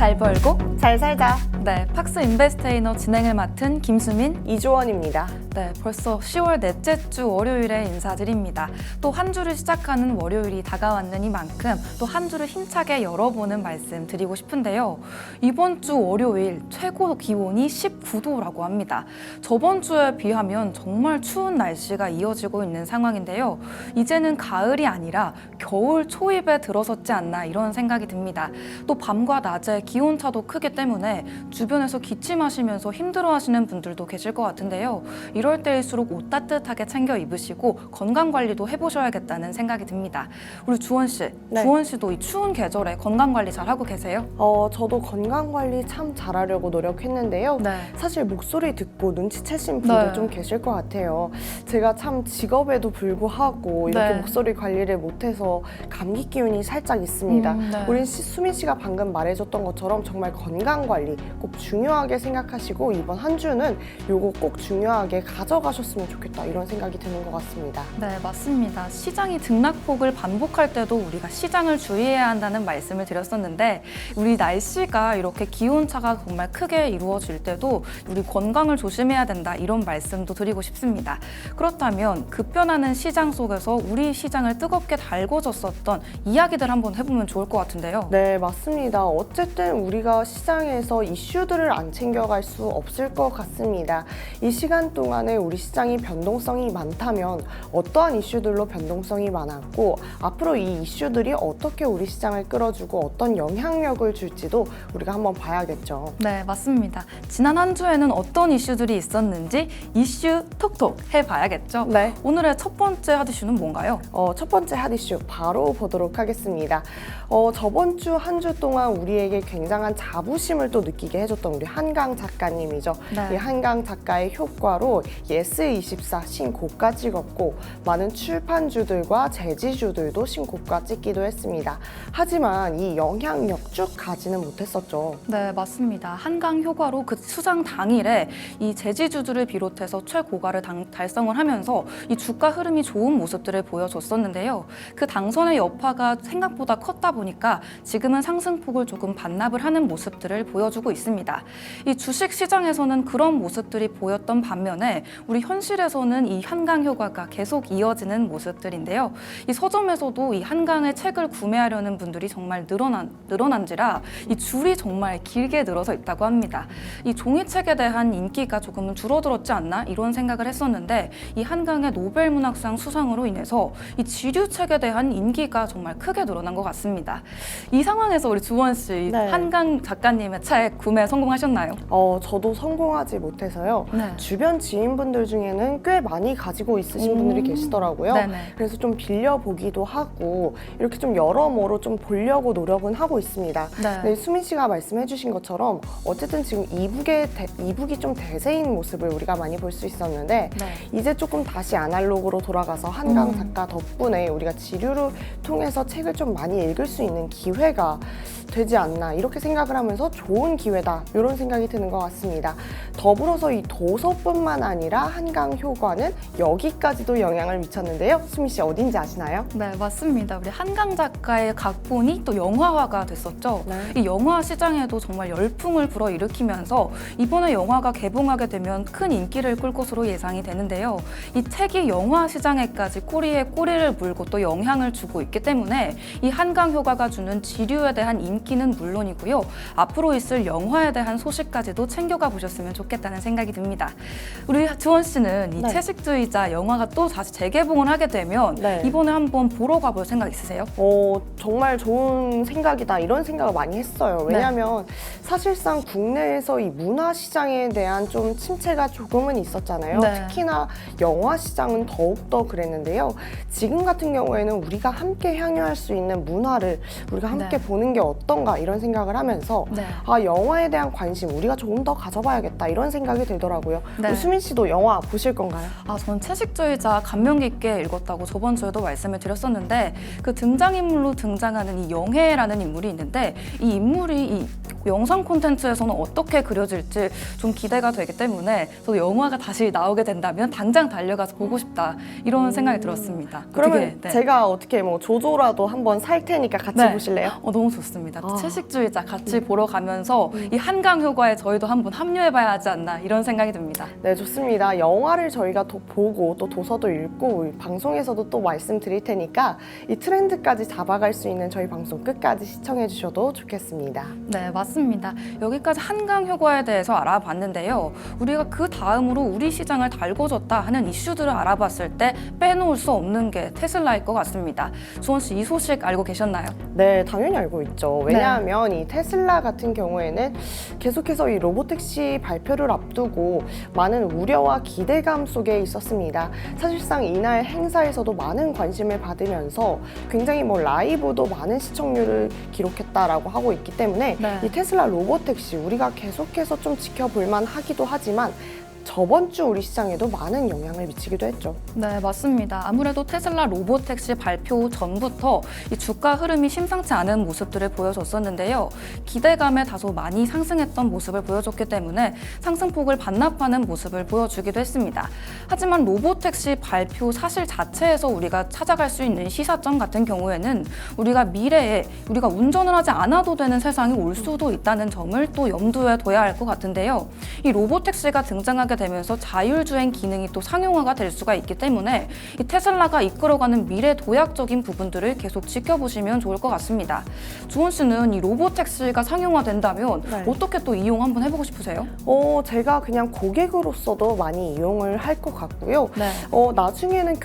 잘 벌고 잘 살자. 네, 팍스 인베스테이너 진행을 맡은 김수민 이주원입니다. 네, 벌써 10월 넷째 주 월요일에 인사드립니다. 또 한 주를 시작하는 월요일이 다가왔는 이만큼 또 한 주를 힘차게 열어보는 말씀 드리고 싶은데요. 이번 주 월요일 최고 기온이 19도라고 합니다. 저번 주에 비하면 정말 추운 날씨가 이어지고 있는 상황인데요. 이제는 가을이 아니라 겨울 초입에 들어섰지 않나 이런 생각이 듭니다. 또 밤과 낮에 기온차도 크기 때문에 주변에서 기침하시면서 힘들어하시는 분들도 계실 것 같은데요. 이럴 때일수록 옷 따뜻하게 챙겨 입으시고 건강 관리도 해보셔야겠다는 생각이 듭니다. 우리 주원 씨, 네. 주원 씨도 이 추운 계절에 건강 관리 잘 하고 계세요? 저도 건강 관리 참 잘하려고 노력했는데요. 네. 사실 목소리 듣고 눈치채신 분들 네. 좀 계실 것 같아요. 제가 참 직업에도 불구하고 이렇게 네. 목소리 관리를 못해서 감기 기운이 살짝 있습니다. 네. 우린 수민 씨가 방금 말해줬던 것처럼 정말 건강 관리 꼭 중요하게 생각하시고 이번 한 주는 요거 꼭 중요하게 가져가셨으면 좋겠다 이런 생각이 드는 것 같습니다. 네, 맞습니다. 시장이 등락폭을 반복할 때도 우리가 시장을 주의해야 한다는 말씀을 드렸었는데 우리 날씨가 이렇게 기온차가 정말 크게 이루어질 때도 우리 건강을 조심해야 된다 이런 말씀도 드리고 싶습니다. 그렇다면 급변하는 시장 속에서 우리 시장을 뜨겁게 달궈줬었던 이야기들 한번 해보면 좋을 것 같은데요. 네, 맞습니다. 어쨌든 우리가 시장에서 이슈들을 안 챙겨갈 수 없을 것 같습니다. 이 시간 동안에 우리 시장이 변동성이 많다면 어떠한 이슈들로 변동성이 많았고 앞으로 이 이슈들이 어떻게 우리 시장을 끌어주고 어떤 영향력을 줄지도 우리가 한번 봐야겠죠. 네, 맞습니다. 지난 한 주에는 어떤 이슈들이 있었는지 이슈 톡톡 해봐야겠죠. 네. 오늘의 첫 번째 핫 이슈는 뭔가요? 첫 번째 핫 이슈 바로 보도록 하겠습니다. 저번 주 한 주 동안 우리에게 굉장한 자부심을 또 느끼게 해줬던 우리 한강 작가님이죠. 네. 이 한강 작가의 효과로 예스24 신고가 찍었고 많은 출판주들과 제지주들도 신고가 찍기도 했습니다. 하지만 이 영향력 쭉 가지는 못했었죠. 네, 맞습니다. 한강 효과로 그 수상 당일에 이 제지주들을 비롯해서 최고가를 달성을 하면서 이 주가 흐름이 좋은 모습들을 보여줬었는데요. 그 당선의 여파가 생각보다 컸다 보니까 지금은 상승폭을 조금 반납을 하는 모습들을 보여주고 있습니다. 이 주식 시장에서는 그런 모습들이 보였던 반면에 우리 현실에서는 이 한강 효과가 계속 이어지는 모습들인데요. 이 서점에서도 이 한강의 책을 구매하려는 분들이 정말 늘어난지라 이 줄이 정말 길게 늘어서 있다고 합니다. 이 종이책에 대한 인기가 조금은 줄어들었지 않나 이런 생각을 했었는데 이 한강의 노벨문학상 수상으로 인해서 이 지류책에 대한 인기가 정말 크게 늘어난 것 같습니다. 이 상황에서 우리 주원 씨 네. 한강 작가님의 책 구매 성공하셨나요? 저도 성공하지 못해서요. 네. 주변 지인분들 중에는 꽤 많이 가지고 있으신 분들이 계시더라고요. 네네. 그래서 좀 빌려보기도 하고 이렇게 좀 여러모로 좀 보려고 노력은 하고 있습니다. 네. 네, 수민 씨가 말씀해 주신 것처럼 어쨌든 지금 이북이 좀 대세인 모습을 우리가 많이 볼 수 있었는데 네. 이제 조금 다시 아날로그로 돌아가서 한강 작가 덕분에 우리가 지류를 통해서 책을 좀 많이 읽을 수 있는 기회가 되지 않나 이렇게 생각을 하면서 좋은 기회다 이런 생각이 드는 것 같습니다. 더불어서 이 도서뿐만 아니라 한강 효과는 여기까지도 영향을 미쳤는데요. 수민 씨 어딘지 아시나요? 네, 맞습니다. 우리 한강 작가의 각본이 또 영화화가 됐었죠. 네. 이 영화 시장에도 정말 열풍을 불어일으키면서 이번에 영화가 개봉하게 되면 큰 인기를 끌 것으로 예상이 되는데요. 이 책이 영화 시장에까지 꼬리에 꼬리를 물고 또 영향을 주고 있기 때문에 이 한강 효과가 주는 지류에 대한 인기는 물론이고요. 앞으로 있을 영화에 대한 소식까지도 챙겨가 보셨으면 좋겠다는 생각이 듭니다. 우리 주원 씨는 이 네. 채식주의자 영화가 또 다시 재개봉을 하게 되면 네. 이번에 한번 보러 가볼 생각 있으세요? 정말 좋은 생각이다 이런 생각을 많이 했어요. 왜냐하면 사실상 국내에서 이 문화 시장에 대한 좀 침체가 조금은 있었잖아요. 네. 특히나 영화 시장은 더욱더 그랬는데요. 지금 같은 경우에는 우리가 함께 향유할 수 있는 문화를 우리가 함께 네. 보는 게 어떤가 이런 생각을 하면서 네. 영화에 대한 관심 우리가 조금 더 가져봐야겠다 이런 생각이 들더라고요. 네. 수민 씨도 영화 보실 건가요? 전 채식주의자 감명 깊게 읽었다고 저번 주에도 말씀을 드렸었는데 그 등장인물로 등장하는 이 영혜라는 인물이 있는데 이 인물이 이 영상 콘텐츠에서는 어떻게 그려질지 좀 기대가 되기 때문에 저도 영화가 다시 나오게 된다면 당장 달려가서 보고 싶다 이런 생각이 들었습니다. 그러면 어떻게, 네. 제가 어떻게 뭐 조조라도 한번 살 테니까 같이 네. 보실래요? 너무 좋습니다. 아. 채식주의자 같이 보러 가면서 이 한강 효과에 저희도 한번 합류해봐야 하지 않나 이런 생각이 듭니다. 네, 좋습니다. 영화를 저희가 보고 또 도서도 읽고 방송에서도 또 말씀드릴 테니까 이 트렌드까지 잡아갈 수 있는 저희 방송 끝까지 시청해 주셔도 좋겠습니다. 네, 맞습니다. 여기까지 한강 효과에 대해서 알아봤는데요. 우리가 그 다음으로 우리 시장을 달궈줬다 하는 이슈들을 알아봤을 때 빼놓을 수 없는 게 테슬라일 것 같습니다. 수원 씨, 이 소식 알고 계셨나요? 네, 당연히 알고 있죠. 왜냐하면 이 테슬라 같은 경우에는 계속해서 이 로보택시 발표를 앞두고 많은 우려와 기대감 속에 있었습니다. 사실상 이날 행사에서도 많은 관심을 받으면서 굉장히 뭐 라이브도 많은 시청률을 기록했다라고 하고 있기 때문에 네. 이 테슬라 로보택시 우리가 계속해서 좀 지켜볼만 하기도 하지만 저번 주 우리 시장에도 많은 영향을 미치기도 했죠. 네, 맞습니다. 아무래도 테슬라 로보택시 발표 전부터 이 주가 흐름이 심상치 않은 모습들을 보여줬었는데요. 기대감에 다소 많이 상승했던 모습을 보여줬기 때문에 상승폭을 반납하는 모습을 보여주기도 했습니다. 하지만 로보택시 발표 사실 자체에서 우리가 찾아갈 수 있는 시사점 같은 경우에는 우리가 미래에 우리가 운전을 하지 않아도 되는 세상이 올 수도 있다는 점을 또 염두에 둬야 할 것 같은데요. 이 로보택시가 등장하게 되면서 자율주행 기능이 또 상용화가 될 수가 있기 때문에 이 테슬라가 이끌어가는 미래 도약적인 부분들을 계속 지켜보시면 좋을 것 같습니다. 주원 씨는 이 로보택시가 상용화된다면 네. 어떻게 또 이용 한번 해보고 싶으세요? 제가 그냥 고객으로서도 많이 이용을 할 것 같고요. 네. 나중에는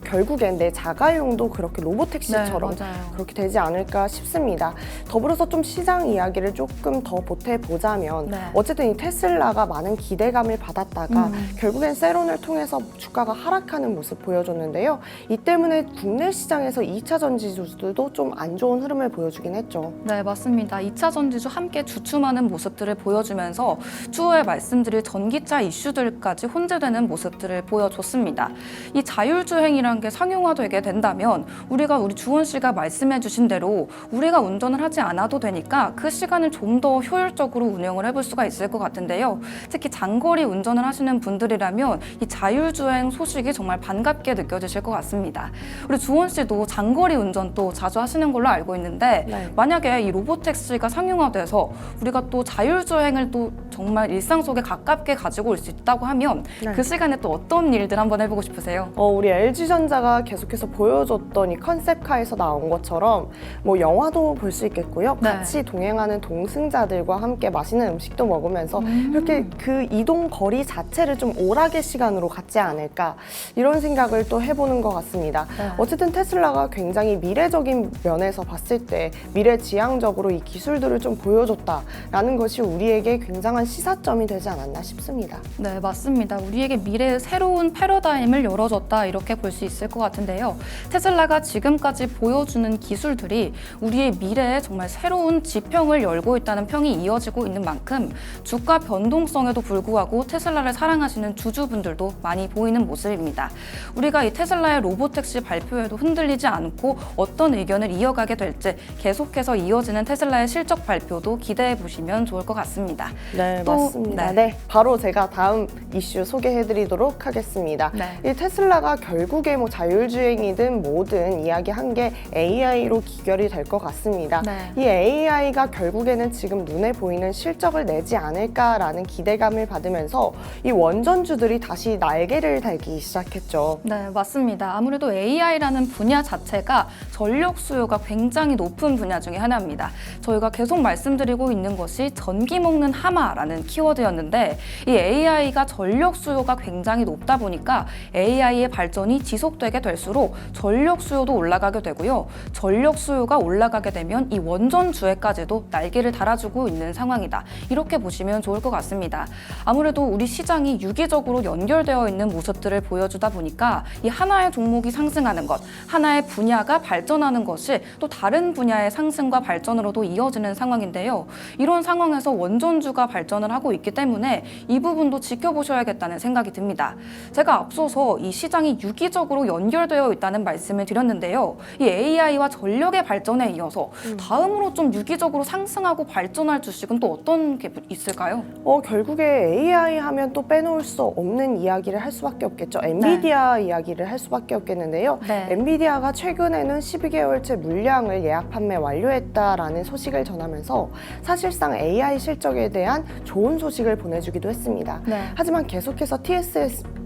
결국엔 내 자가용도 그렇게 로보택시처럼 네, 맞아요. 그렇게 되지 않을까 싶습니다. 더불어서 좀 시장 이야기를 조금 더 보태보자면 네. 어쨌든 이 테슬라가 많은 기대감을 받았다가 결국엔 세론을 통해서 주가가 하락하는 모습 보여줬는데요. 이 때문에 국내 시장에서 2차 전지주들도 좀 안 좋은 흐름을 보여주긴 했죠. 네, 맞습니다. 2차 전지주 함께 주춤하는 모습들을 보여주면서 추후에 말씀드릴 전기차 이슈들까지 혼재되는 모습들을 보여줬습니다. 이 자율주행이란 게 상용화되게 된다면 우리 주원 씨가 말씀해 주신 대로 우리가 운전을 하지 않아도 되니까 그 시간을 좀 더 효율적으로 운영을 해볼 수가 있을 것 같은데요. 특히 장거리 운전을 하시는 분들이라면 이 자율주행 소식이 정말 반갑게 느껴지실 것 같습니다. 우리 주원 씨도 장거리 운전 또 자주 하시는 걸로 알고 있는데 네. 만약에 이 로보택시가 상용화돼서 우리가 또 자율주행을 또 정말 일상 속에 가깝게 가지고 올 수 있다고 하면 네. 그 시간에 또 어떤 일들 한번 해보고 싶으세요? 우리 LG전자가 계속해서 보여줬던 이 컨셉카에서 나온 것처럼 뭐 영화도 볼 수 있겠고요. 네. 같이 동행하는 동승자들과 함께 맛있는 음식도 먹으면서 이렇게 그 이동 거리 자체를 좀 오락의 시간으로 갖지 않을까 이런 생각을 또 해보는 것 같습니다. 네. 어쨌든 테슬라가 굉장히 미래적인 면에서 봤을 때 미래지향적으로 이 기술들을 좀 보여줬다라는 것이 우리에게 굉장한 시사점이 되지 않았나 싶습니다. 네, 맞습니다. 우리에게 미래의 새로운 패러다임을 열어줬다 이렇게 볼 수 있을 것 같은데요. 테슬라가 지금까지 보여주는 기술들이 우리의 미래에 정말 새로운 지평을 열고 있다는 평이 이어지고 있는 만큼 주가 변동성에도 불구하고 테슬라를 사랑하시는 주주분들도 많이 보이는 모습입니다. 우리가 이 테슬라의 로보택시 발표에도 흔들리지 않고 어떤 의견을 이어가게 될지 계속해서 이어지는 테슬라의 실적 발표도 기대해 보시면 좋을 것 같습니다. 네, 또, 맞습니다. 네, 바로 제가 다음 이슈 소개해드리도록 하겠습니다. 네. 이 테슬라가 결국에 뭐 자율주행이든 뭐든 이야기한 게 AI로 귀결이 될 것 같습니다. 네. 이 AI가 결국에는 지금 눈에 보이는 실적을 내지 않을까라는 기대감을 받으면서 이 원전주들이 다시 날개를 달기 시작했죠. 네, 맞습니다. 아무래도 AI라는 분야 자체가 전력 수요가 굉장히 높은 분야 중에 하나입니다. 저희가 계속 말씀드리고 있는 것이 전기 먹는 하마라는 키워드였는데 이 AI가 전력 수요가 굉장히 높다 보니까 AI의 발전이 지속되게 될수록 전력 수요도 올라가게 되고요. 전력 수요가 올라가게 되면 이 원전주에까지도 날개를 달아주고 있는 상황이다. 이렇게 보시면 좋을 것 같습니다. 아무래도 우리 시장이 유기적으로 연결되어 있는 모습들을 보여주다 보니까 이 하나의 종목이 상승하는 것, 하나의 분야가 발전하는 것이 또 다른 분야의 상승과 발전으로도 이어지는 상황인데요. 이런 상황에서 원전주가 발전을 하고 있기 때문에 이 부분도 지켜보셔야겠다는 생각이 듭니다. 제가 앞서서 이 시장이 유기적으로 연결되어 있다는 말씀을 드렸는데요. 이 AI와 전력의 발전에 이어서 다음으로 좀 유기적으로 상승하고 발전할 주식은 또 어떤 게 있을까요? 결국에 AI 하면 또 빼놓을 수 없는 이야기를 할 수밖에 없겠죠. 엔비디아 이야기를 할 수밖에 없겠는데요. 네. 엔비디아가 최근에는 12개월째 물량을 예약 판매 완료했다라는 소식을 전하면서 사실상 AI 실적에 대한 좋은 소식을 보내주기도 했습니다. 네. 하지만 계속해서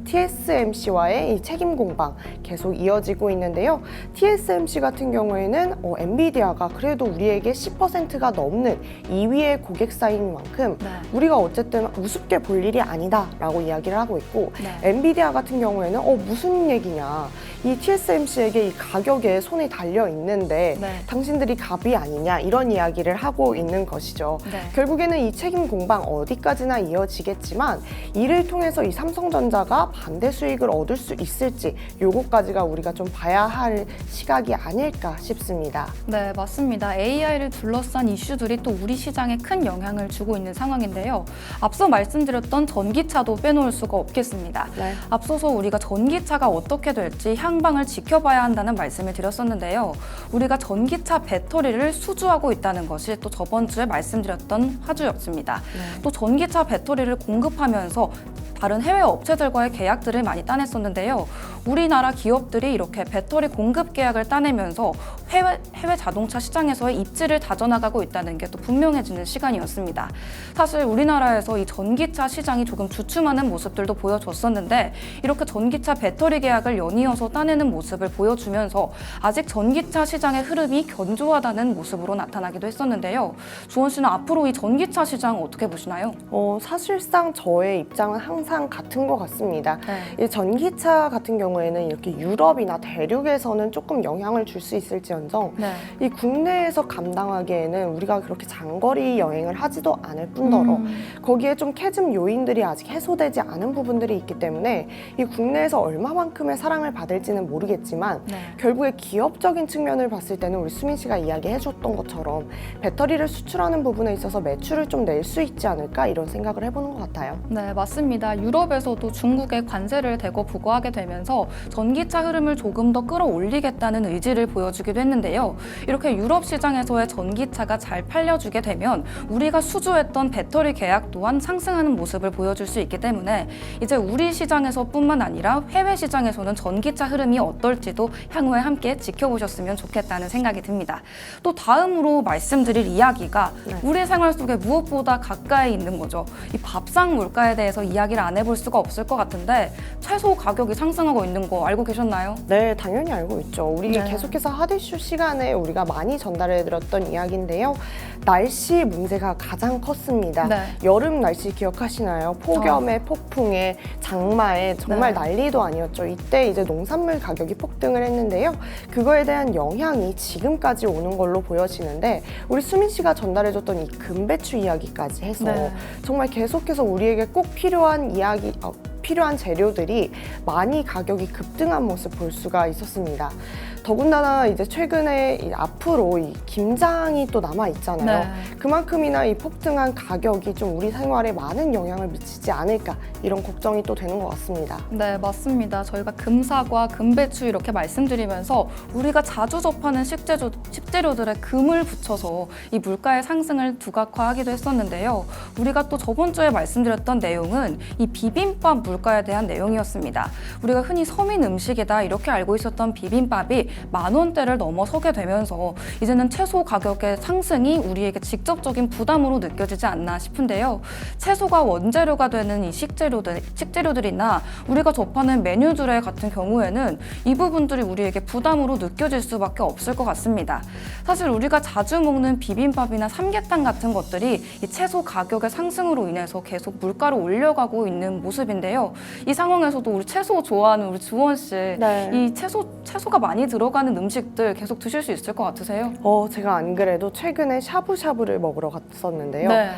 TSMC와의 이 책임 공방 계속 이어지고 있는데요. TSMC 같은 경우에는 엔비디아가 그래도 우리에게 10%가 넘는 2위의 고객사인 만큼 네. 우리가 어쨌든 우습게 볼 일이 아니다라고 이야기를 하고 있고 네. 엔비디아 같은 경우에는 무슨 얘기냐 이 TSMC에게 이 가격에 손이 달려 있는데 네. 당신들이 갑이 아니냐 이런 이야기를 하고 있는 것이죠. 네. 결국에는 이 책임 공방 어디까지나 이어지겠지만 이를 통해서 이 삼성전자가 반대 수익을 얻을 수 있을지 요거까지가 우리가 좀 봐야 할 시각이 아닐까 싶습니다. 네, 맞습니다. AI를 둘러싼 이슈들이 또 우리 시장에 큰 영향을 주고 있는 상황인데요. 앞서 말씀드렸던 전기차도 빼놓을 수가 없겠습니다. 네. 앞서서 우리가 전기차가 어떻게 될지 향방을 지켜봐야 한다는 말씀을 드렸었는데요. 우리가 전기차 배터리를 수주하고 있다는 것이 또 저번 주에 말씀드렸던 화두였습니다. 네. 또 전기차 배터리를 공급하면서 다른 해외 업체들과의 계약들을 많이 따냈었는데요. 우리나라 기업들이 이렇게 배터리 공급 계약을 따내면서 해외 자동차 시장에서의 입지를 다져나가고 있다는 게 또 분명해지는 시간이었습니다. 사실 우리나라에서 이 전기차 시장이 조금 주춤하는 모습들도 보여줬었는데 이렇게 전기차 배터리 계약을 연이어서 따내는 모습을 보여주면서 아직 전기차 시장의 흐름이 견조하다는 모습으로 나타나기도 했었는데요. 주원 씨는 앞으로 이 전기차 시장 어떻게 보시나요? 사실상 저의 입장은 항상 같은 것 같습니다. 네. 이 전기차 같은 경우에는 이렇게 유럽이나 대륙에서는 조금 영향을 줄 수 있을지언정 네. 이 국내에서 감당하기에는 우리가 그렇게 장거리 여행을 하지도 않을 뿐더러 거기에 좀 캐즘 요인들이 아직 해소되지 않은 부분들이 있기 때문에 이 국내에서 얼마만큼의 사랑을 받을지는 모르겠지만 네. 결국에 기업적인 측면을 봤을 때는 우리 수민 씨가 이야기해 줬던 것처럼 배터리를 수출하는 부분에 있어서 매출을 좀 낼 수 있지 않을까 이런 생각을 해보는 것 같아요. 네, 맞습니다. 유럽에서도 중국에 관세를 대거 부과하게 되면서 전기차 흐름을 조금 더 끌어올리겠다는 의지를 보여주기도 했는데요. 이렇게 유럽 시장에서의 전기차가 잘 팔려주게 되면 우리가 수주했던 배터리 계약 또한 상승하는 모습을 보여줄 수 있기 때문에 이제 우리 시장에서뿐만 아니라 해외 시장에서는 전기차 흐름이 어떨지도 향후에 함께 지켜보셨으면 좋겠다는 생각이 듭니다. 또 다음으로 말씀드릴 이야기가 네. 우리 생활 속에 무엇보다 가까이 있는 거죠. 이 밥상 물가에 대해서 이야기를 안 해볼 수가 없을 것 같은데 채소 가격이 상승하고 있는 거 알고 계셨나요? 네, 당연히 알고 있죠. 우리 네. 계속해서 핫이슈 시간에 우리가 많이 전달해드렸던 이야기인데요. 날씨 문제가 가장 컸습니다. 네. 여름 날씨 기억하시나요? 폭염에 폭풍에 장마에 정말 네. 난리도 아니었죠. 이때 이제 농산물 가격이 폭등을 했는데요. 그거에 대한 영향이 지금까지 오는 걸로 보여지는데 우리 수민 씨가 전달해줬던 이 금배추 이야기까지 해서 네. 정말 계속해서 우리에게 꼭 필요한 필요한 재료들이 많이 가격이 급등한 모습 볼 수가 있었습니다. 더군다나 이제 최근에 앞으로 이 김장이 또 남아 있잖아요. 네. 그만큼이나 이 폭등한 가격이 좀 우리 생활에 많은 영향을 미치지 않을까 이런 걱정이 또 되는 것 같습니다. 네, 맞습니다. 저희가 금사과, 금배추 이렇게 말씀드리면서 우리가 자주 접하는 식재료들에 금을 붙여서 이 물가의 상승을 두각화하기도 했었는데요. 우리가 또 저번 주에 말씀드렸던 내용은 이 비빔밥 물가에 대한 내용이었습니다. 우리가 흔히 서민 음식이다 이렇게 알고 있었던 비빔밥이 10,000원대를 넘어서게 되면서 이제는 채소 가격의 상승이 우리에게 직접적인 부담으로 느껴지지 않나 싶은데요. 채소가 원재료가 되는 이 식재료들이나 우리가 접하는 메뉴들의 같은 경우에는 이 부분들이 우리에게 부담으로 느껴질 수밖에 없을 것 같습니다. 사실 우리가 자주 먹는 비빔밥이나 삼계탕 같은 것들이 이 채소 가격의 상승으로 인해서 계속 물가를 올려가고 있는 모습인데요. 이 상황에서도 우리 채소 좋아하는 우리 주원 씨, 네. 이 채소가 많이 들어있는 들어가는 음식들 계속 드실 수 있을 것 같으세요? 제가 안 그래도 최근에 샤브샤브를 먹으러 갔었는데요. 네.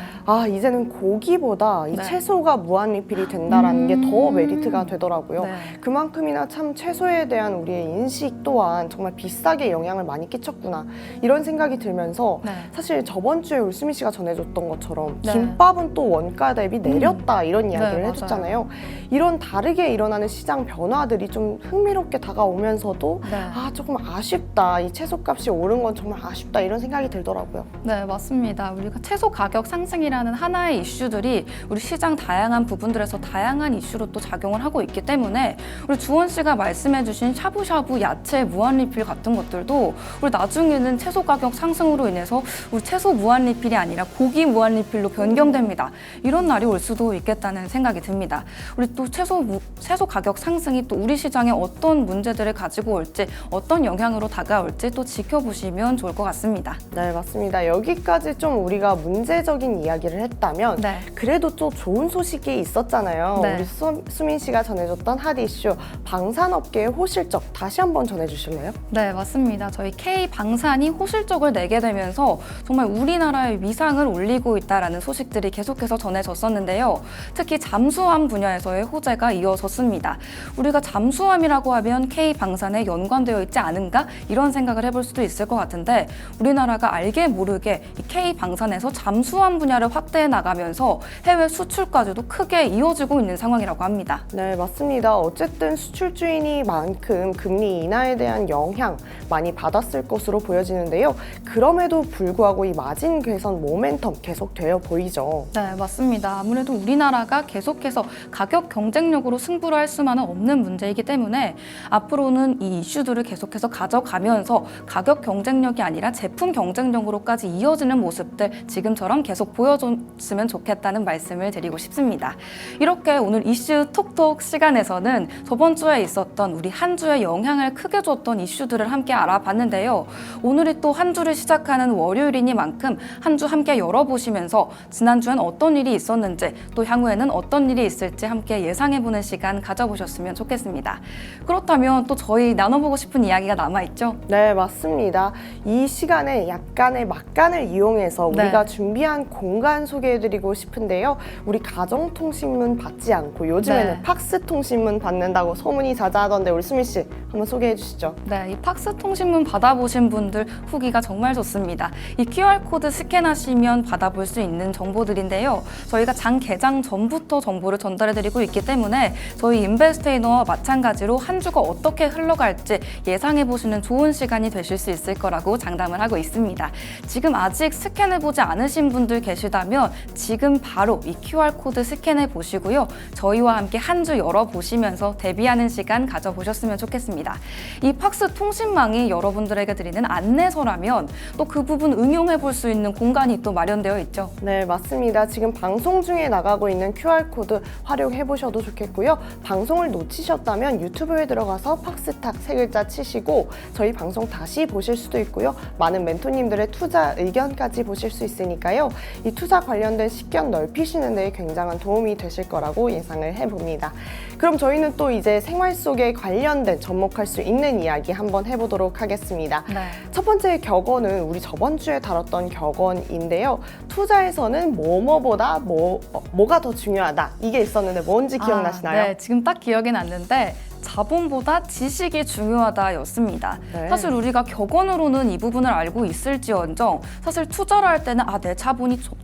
이제는 고기보다 이 네. 채소가 무한리필이 된다라는 게 더 메리트가 되더라고요. 네. 그만큼이나 참 채소에 대한 우리의 인식 또한 정말 비싸게 영향을 많이 끼쳤구나 이런 생각이 들면서 네. 사실 저번 주에 울수미 씨가 전해줬던 것처럼 네. 김밥은 또 원가 대비 내렸다 이런 이야기를 네, 해줬잖아요. 이런 다르게 일어나는 시장 변화들이 좀 흥미롭게 다가오면서도 네. 조금 아쉽다. 이 채소값이 오른 건 정말 아쉽다 이런 생각이 들더라고요. 네, 맞습니다. 우리가 채소 가격 상승이라는 하나의 이슈들이 우리 시장 다양한 부분들에서 다양한 이슈로 또 작용을 하고 있기 때문에 우리 주원 씨가 말씀해주신 샤브샤브, 야채 무한리필 같은 것들도 우리 나중에는 채소 가격 상승으로 인해서 우리 채소 무한리필이 아니라 고기 무한리필로 변경됩니다. 이런 날이 올 수도 있겠다는 생각이 듭니다. 우리 또 채소 가격 상승이 또 우리 시장에 어떤 문제들을 가지고 올지 어떤 영향으로 다가올지 또 지켜보시면 좋을 것 같습니다. 네, 맞습니다. 여기까지 좀 우리가 문제적인 이야기를 했다면 네. 그래도 또 좋은 소식이 있었잖아요. 네. 우리 수민 씨가 전해줬던 핫 이슈 방산업계의 호실적 다시 한번 전해주실래요? 네, 맞습니다. 저희 K방산이 호실적을 내게 되면서 정말 우리나라의 위상을 올리고 있다라는 소식들이 계속해서 전해졌었는데요. 특히 잠수함 분야에서의 호재가 이어졌습니다. 우리가 잠수함이라고 하면 K방산에 연관되어 있지 않은가? 이런 생각을 해볼 수도 있을 것 같은데 우리나라가 알게 모르게 이 K방산에서 잠수함 분야를 확대해 나가면서 해외 수출까지도 크게 이어지고 있는 상황이라고 합니다. 네, 맞습니다. 어쨌든 수출주이니만큼 금리 인하에 대한 영향 많이 받았을 것으로 보여지는데요. 그럼에도 불구하고 이 마진 개선 모멘텀 계속되어 보이죠. 네, 맞습니다. 아무래도 우리나라가 계속해서 가격 경쟁력으로 승부를 할 수만은 없는 문제이기 때문에 앞으로는 이 이슈들을 계속해서 가져가면서 가격 경쟁력이 아니라 제품 경쟁력으로까지 이어지는 모습들 지금처럼 계속 보여줬으면 좋겠다는 말씀을 드리고 싶습니다. 이렇게 오늘 이슈 톡톡 시간에서는 저번 주에 있었던 우리 한 주에 영향을 크게 줬던 이슈들을 함께 알아봤는데요. 오늘이 또 한 주를 시작하는 월요일이니만큼 한 주 함께 열어보시면서 지난주엔 어떤 일이 있었는지 또 향후에는 어떤 일이 있을지 함께 예상해보는 시간 가져보셨으면 좋겠습니다. 그렇다면 또 저희 나눠보고 싶은 이야기가 남아있죠? 네, 맞습니다. 이 시간에 약간의 막간을 이용해서 네. 우리가 준비한 공간 소개해드리고 싶은데요. 우리 가정통신문 받지 않고 요즘에는 네. 팍스통신문 받는다고 소문이 자자하던데 울수미 씨 한번 소개해 주시죠. 네, 이 팍스 통신문 받아보신 분들 후기가 정말 좋습니다. 이 QR코드 스캔하시면 받아볼 수 있는 정보들인데요. 저희가 장 개장 전부터 정보를 전달해드리고 있기 때문에 저희 인베스테이너와 마찬가지로 한 주가 어떻게 흘러갈지 예상해보시는 좋은 시간이 되실 수 있을 거라고 장담을 하고 있습니다. 지금 아직 스캔해보지 않으신 분들 계시다면 지금 바로 이 QR코드 스캔해 보시고요. 저희와 함께 한 주 열어보시면서 대비하는 시간 가져보셨으면 좋겠습니다. 이 팍스 통신망이 여러분들에게 드리는 안내서라면 또 그 부분 응용해 볼 수 있는 공간이 또 마련되어 있죠. 네, 맞습니다. 지금 방송 중에 나가고 있는 QR코드 활용해 보셔도 좋겠고요. 방송을 놓치셨다면 유튜브에 들어가서 팍스탁 세 글자 치시고 저희 방송 다시 보실 수도 있고요. 많은 멘토님들의 투자 의견까지 보실 수 있으니까요. 이 투자 관련된 식견 넓히시는 데 굉장한 도움이 되실 거라고 예상을 해봅니다. 그럼 저희는 또 이제 생활 속에 관련된 접목할 수 있는 이야기 한번 해보도록 하겠습니다. 네. 첫 번째 격언은 우리 저번 주에 다뤘던 격언인데요. 투자에서는 뭐뭐보다 뭐가 더 중요하다. 이게 있었는데 뭔지 기억나시나요? 네, 지금 딱 기억이 났는데 자본보다 지식이 중요하다였습니다. 네. 사실 우리가 격언으로는 이 부분을 알고 있을지언정 사실 투자를 할 때는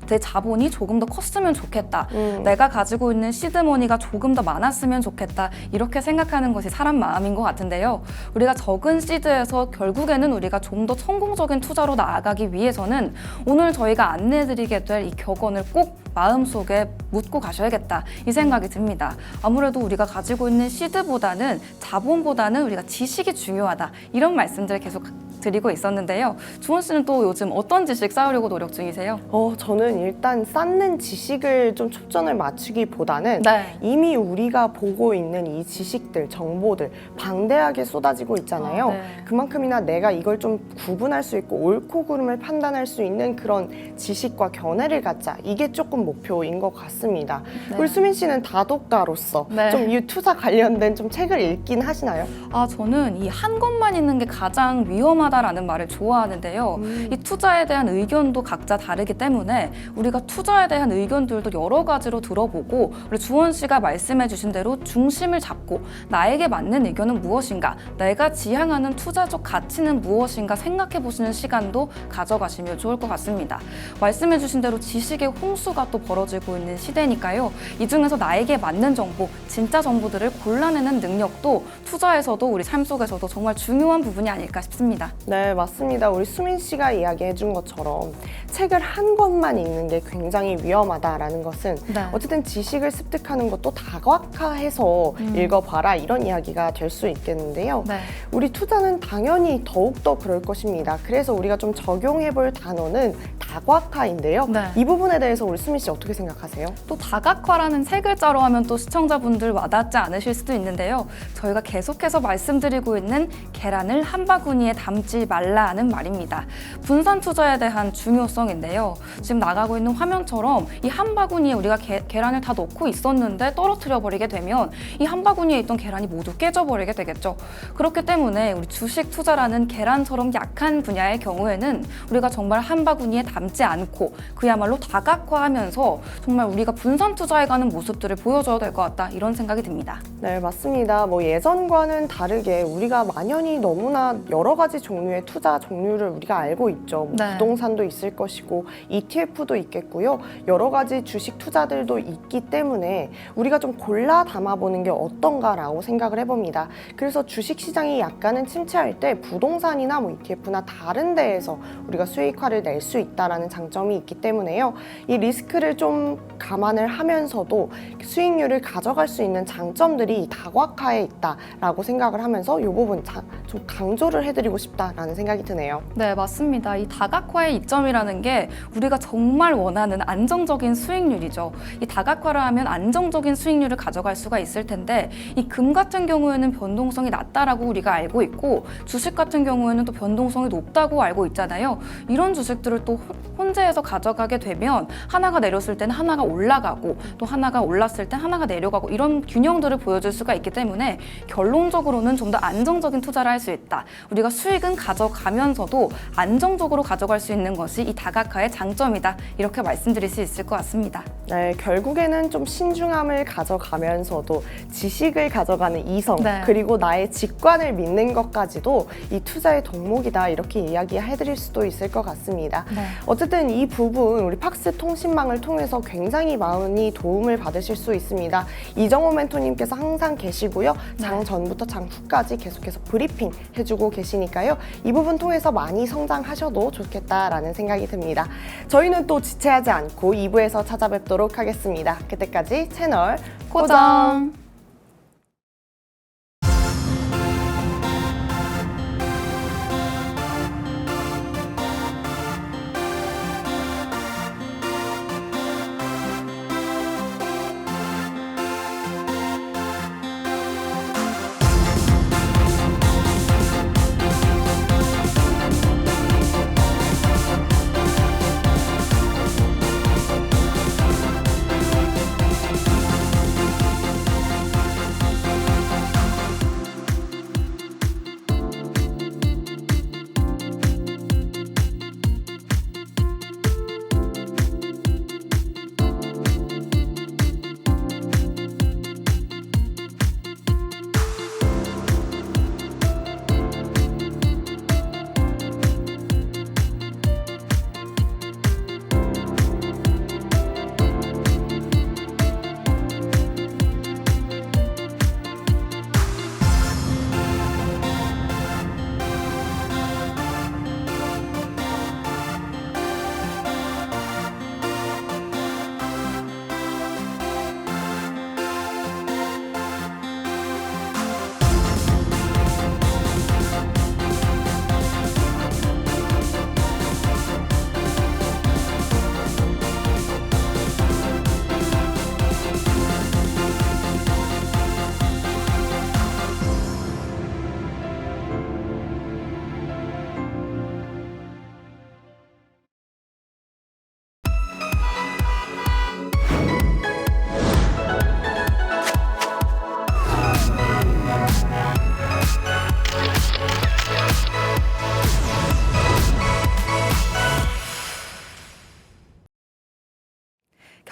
내 자본이 조금 더 컸으면 좋겠다. 내가 가지고 있는 시드머니가 조금 더 많았으면 좋겠다. 이렇게 생각하는 것이 사람 마음인 것 같은데요. 우리가 적은 시드에서 결국에는 우리가 좀 더 성공적인 투자로 나아가기 위해서는 오늘 저희가 안내해드리게 될 이 격언을 꼭 마음속에 묻고 가셔야겠다. 이 생각이 듭니다. 아무래도 우리가 가지고 있는 시드보다는 자본보다는 우리가 지식이 중요하다. 이런 말씀들 계속 말씀드리고 있었는데요. 주원 씨는 또 요즘 어떤 지식 쌓으려고 노력 중이세요? 저는 일단 쌓는 지식을 좀 초점을 맞추기보다는 네. 이미 우리가 보고 있는 이 지식들, 정보들 방대하게 쏟아지고 있잖아요. 네. 그만큼이나 내가 이걸 좀 구분할 수 있고 옳고 그름을 판단할 수 있는 그런 지식과 견해를 갖자. 이게 조금 목표인 것 같습니다. 네. 우리 수민 씨는 다독가로서 네. 좀 이 투자 관련된 좀 책을 읽긴 하시나요? 저는 이 한 것만 있는 게 가장 위험하다라는 말을 좋아하는데요. 이 투자에 대한 의견도 각자 다르기 때문에 우리가 투자에 대한 의견들도 여러 가지로 들어보고 우리 주원 씨가 말씀해 주신 대로 중심을 잡고 나에게 맞는 의견은 무엇인가, 내가 지향하는 투자적 가치는 무엇인가 생각해 보시는 시간도 가져가시면 좋을 것 같습니다. 말씀해 주신 대로 지식의 홍수가 또 벌어지고 있는 시대니까요. 이 중에서 나에게 맞는 정보, 진짜 정보들을 골라내는 능력도 투자에서도 우리 삶 속에서도 정말 중요한 부분이 아닐까 싶습니다. 네, 맞습니다. 우리 수민 씨가 이야기해 준 것처럼 책을 한 권만 읽는 게 굉장히 위험하다라는 것은 네. 어쨌든 지식을 습득하는 것도 다각화해서 읽어봐라 이런 이야기가 될 수 있겠는데요. 네. 우리 투자는 당연히 더욱더 그럴 것입니다. 그래서 우리가 좀 적용해 볼 단어는 다각화인데요. 네. 이 부분에 대해서 우리 수민 씨 어떻게 생각하세요? 또 다각화라는 세 글자로 하면 또 시청자분들 와닿지 않으실 수도 있는데요. 저희가 계속해서 말씀드리고 있는 계란을 한 바구니에 담지 말라는 말입니다. 분산 투자에 대한 중요성인데요. 지금 나가고 있는 화면처럼 이 한 바구니에 우리가 계란을 다 넣고 있었는데 떨어뜨려 버리게 되면 이 한 바구니에 있던 계란이 모두 깨져버리게 되겠죠. 그렇기 때문에 우리 주식 투자라는 계란처럼 약한 분야의 경우에는 우리가 정말 한 바구니에 담지 않고 그야말로 다각화하면서 정말 우리가 분산 투자해가는 모습들을 보여줘야 될 것 같다, 이런 생각이 듭니다. 네, 맞습니다. 뭐 예전과는 다르게 우리가 만연히 너무나 여러 가지 종류의 투자 종류를 우리가 알고 있죠. 뭐 네. 부동산도 있을 것이고 ETF도 있겠고요. 여러 가지 주식 투자들도 있기 때문에 우리가 좀 골라 담아보는 게 어떤가라고 생각을 해봅니다. 그래서 주식 시장이 약간은 침체할 때 부동산이나 뭐 ETF나 다른 데에서 우리가 수익화를 낼 수 있다라는 장점이 있기 때문에요. 이 리스크를 좀 감안을 하면서도 수익률을 가져갈 수 있는 장점들이 다각화에 있다라고 생각을 하면서 이 부분 좀 강조를 해드리고 싶다라는 생각이 드네요. 네, 맞습니다. 이 다각화의 이점이라는 게 우리가 정말 원하는 안정적인 수익률이죠. 이 다각화를 하면 안정적인 수익률을 가져갈 수가 있을 텐데 이 금 같은 경우에는 변동성이 낮다라고 우리가 알고 있고 주식 같은 경우에는 또 변동성이 높다고 알고 있잖아요. 이런 주식들을 또 혼재해서 가져가게 되면 하나가 내렸을 때는 하나가 올라가고 또 하나가 올랐을 때 하나가 내려가고 이런 균형들을 보여줄 수가 있기 때문에 결론적으로는 좀 더 안정적인 투자를 할 수 있다. 우리가 수익은 가져가면서도 안정적으로 가져갈 수 있는 것이 이 다각화의 장점이다. 이렇게 말씀드릴 수 있을 것 같습니다. 네, 결국에는 좀 신중함을 가져가면서도 지식을 가져가는 이성, 네. 그리고 나의 직관을 믿는 것까지도 이 투자의 덕목이다, 이렇게 이야기해드릴 수도 있을 것 같습니다. 네. 어쨌든 이 부분 우리 팍스 통신망을 통해서 굉장히 많이 도움을 받으실 수 있습니다. 이정호 멘토님께서 항상 계시고요. 장 전부터 장 후까지 계속해서 브리핑 해주고 계시니까요. 이 부분 통해서 많이 성장하셔도 좋겠다라는 생각이 듭니다. 저희는 또 지체하지 않고 2부에서 찾아뵙도록 하겠습니다. 그때까지 채널 고정!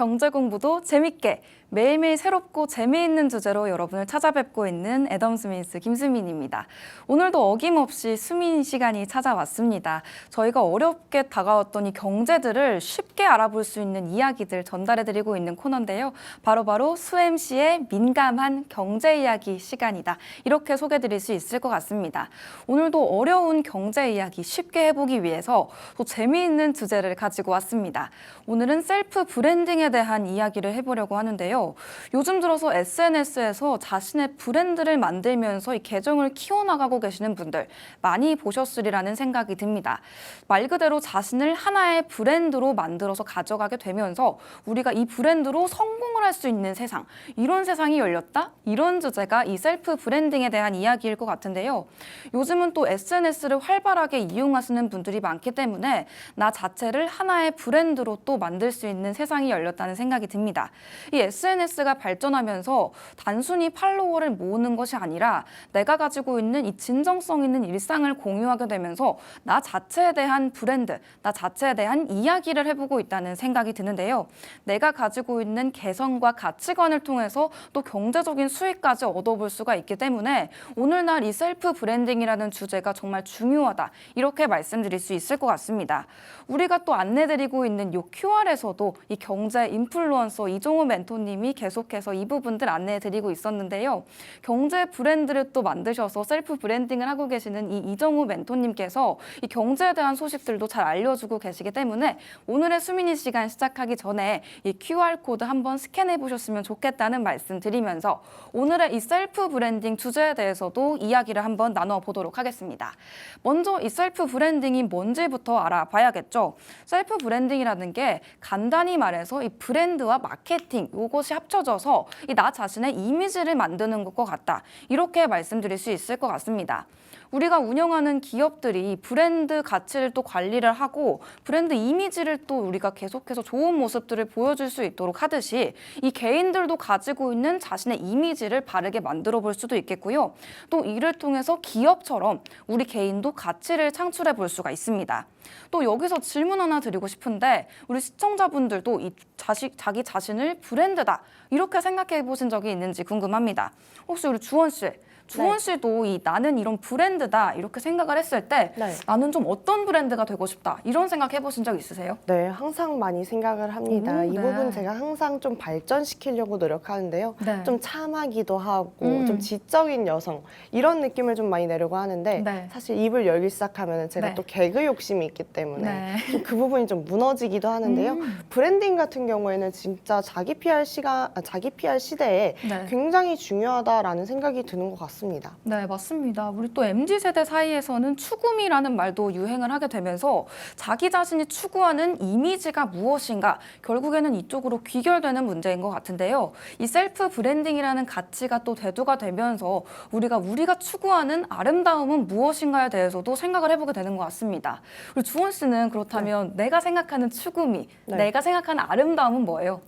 경제 공부도 재밌게 매일매일 새롭고 재미있는 주제로 여러분을 찾아뵙고 있는 애덤 스미스 김수민입니다. 오늘도 어김없이 수민 시간이 찾아왔습니다. 저희가 어렵게 다가왔던 이 경제들을 쉽게 알아볼 수 있는 이야기들 전달해드리고 있는 코너인데요. 바로 수MC의 민감한 경제 이야기 시간이다. 이렇게 소개해드릴 수 있을 것 같습니다. 오늘도 어려운 경제 이야기 쉽게 해보기 위해서 또 재미있는 주제를 가지고 왔습니다. 오늘은 셀프 브랜딩에 대한 이야기를 해보려고 하는데요. 요즘 들어서 SNS에서 자신의 브랜드를 만들면서 이 계정을 키워나가고 계시는 분들 많이 보셨으리라는 생각이 듭니다. 말 그대로 자신을 하나의 브랜드로 만들어서 가져가게 되면서 우리가 이 브랜드로 성공을 할 수 있는 세상, 이런 세상이 열렸다? 이런 주제가 이 셀프 브랜딩에 대한 이야기일 것 같은데요. 요즘은 또 SNS를 활발하게 이용하시는 분들이 많기 때문에 나 자체를 하나의 브랜드로 또 만들 수 있는 세상이 열렸다는 생각이 듭니다. 이 SNS가 발전하면서 단순히 팔로워를 모으는 것이 아니라 내가 가지고 있는 이 진정성 있는 일상을 공유하게 되면서 나 자체에 대한 브랜드, 나 자체에 대한 이야기를 해보고 있다는 생각이 드는데요. 내가 가지고 있는 개성과 가치관을 통해서 또 경제적인 수익까지 얻어볼 수가 있기 때문에 오늘날 이 셀프 브랜딩이라는 주제가 정말 중요하다. 이렇게 말씀드릴 수 있을 것 같습니다. 우리가 또 안내드리고 있는 이 QR에서도 이 경제 인플루언서 이종호 멘토님이 계속해서 이 부분들 안내해드리고 있었는데요. 경제 브랜드를 또 만드셔서 셀프 브랜딩을 하고 계시는 이 이정호 멘토님께서 이 경제에 대한 소식들도 잘 알려주고 계시기 때문에 오늘의 수민이 시간 시작하기 전에 이 QR코드 한번 스캔해 보셨으면 좋겠다는 말씀 드리면서 오늘의 이 셀프 브랜딩 주제에 대해서도 이야기를 한번 나눠보도록 하겠습니다. 먼저 이 셀프 브랜딩이 뭔지부터 알아봐야겠죠. 셀프 브랜딩이라는 게 간단히 말해서 이 브랜드와 마케팅 이것이 합쳐져서 이 나 자신의 이미지를 만드는 것과 같다. 이렇게 말씀드릴 수 있을 것 같습니다. 우리가 운영하는 기업들이 브랜드 가치를 또 관리를 하고 브랜드 이미지를 또 우리가 계속해서 좋은 모습들을 보여줄 수 있도록 하듯이 이 개인들도 가지고 있는 자신의 이미지를 바르게 만들어 볼 수도 있겠고요. 또 이를 통해서 기업처럼 우리 개인도 가치를 창출해 볼 수가 있습니다. 또 여기서 질문 하나 드리고 싶은데 우리 시청자분들도 이 자기 자신을 브랜드다 이렇게 생각해 보신 적이 있는지 궁금합니다. 혹시 우리 주원 씨, 주원 씨도 이 나는 이런 브랜드다 이렇게 생각을 했을 때 나는 좀 어떤 브랜드가 되고 싶다 이런 생각 해보신 적 있으세요? 네, 항상 많이 생각을 합니다. 이 부분 제가 항상 좀 발전시키려고 노력하는데요. 좀 참하기도 하고 좀 지적인 여성 이런 느낌을 좀 많이 내려고 하는데 사실 입을 열기 시작하면 제가 또 개그 욕심이 있기 때문에 좀 그 부분이 좀 무너지기도 하는데요. 브랜딩 같은 경우에는 진짜 자기 PR 시대에 굉장히 중요하다라는 생각이 드는 것 같습니다. 네, 맞습니다. 우리 또 MZ세대 사이에서는 추구미라는 말도 유행을 하게 되면서 자기 자신이 추구하는 이미지가 무엇인가 결국에는 이쪽으로 귀결되는 문제인 것 같은데요. 이 셀프 브랜딩이라는 가치가 또 대두가 되면서 우리가 추구하는 아름다움은 무엇인가에 대해서도 생각을 해보게 되는 것 같습니다. 우리 주원 씨는 그렇다면 내가 생각하는 추구미, 내가 생각하는 아름다움은 뭐예요?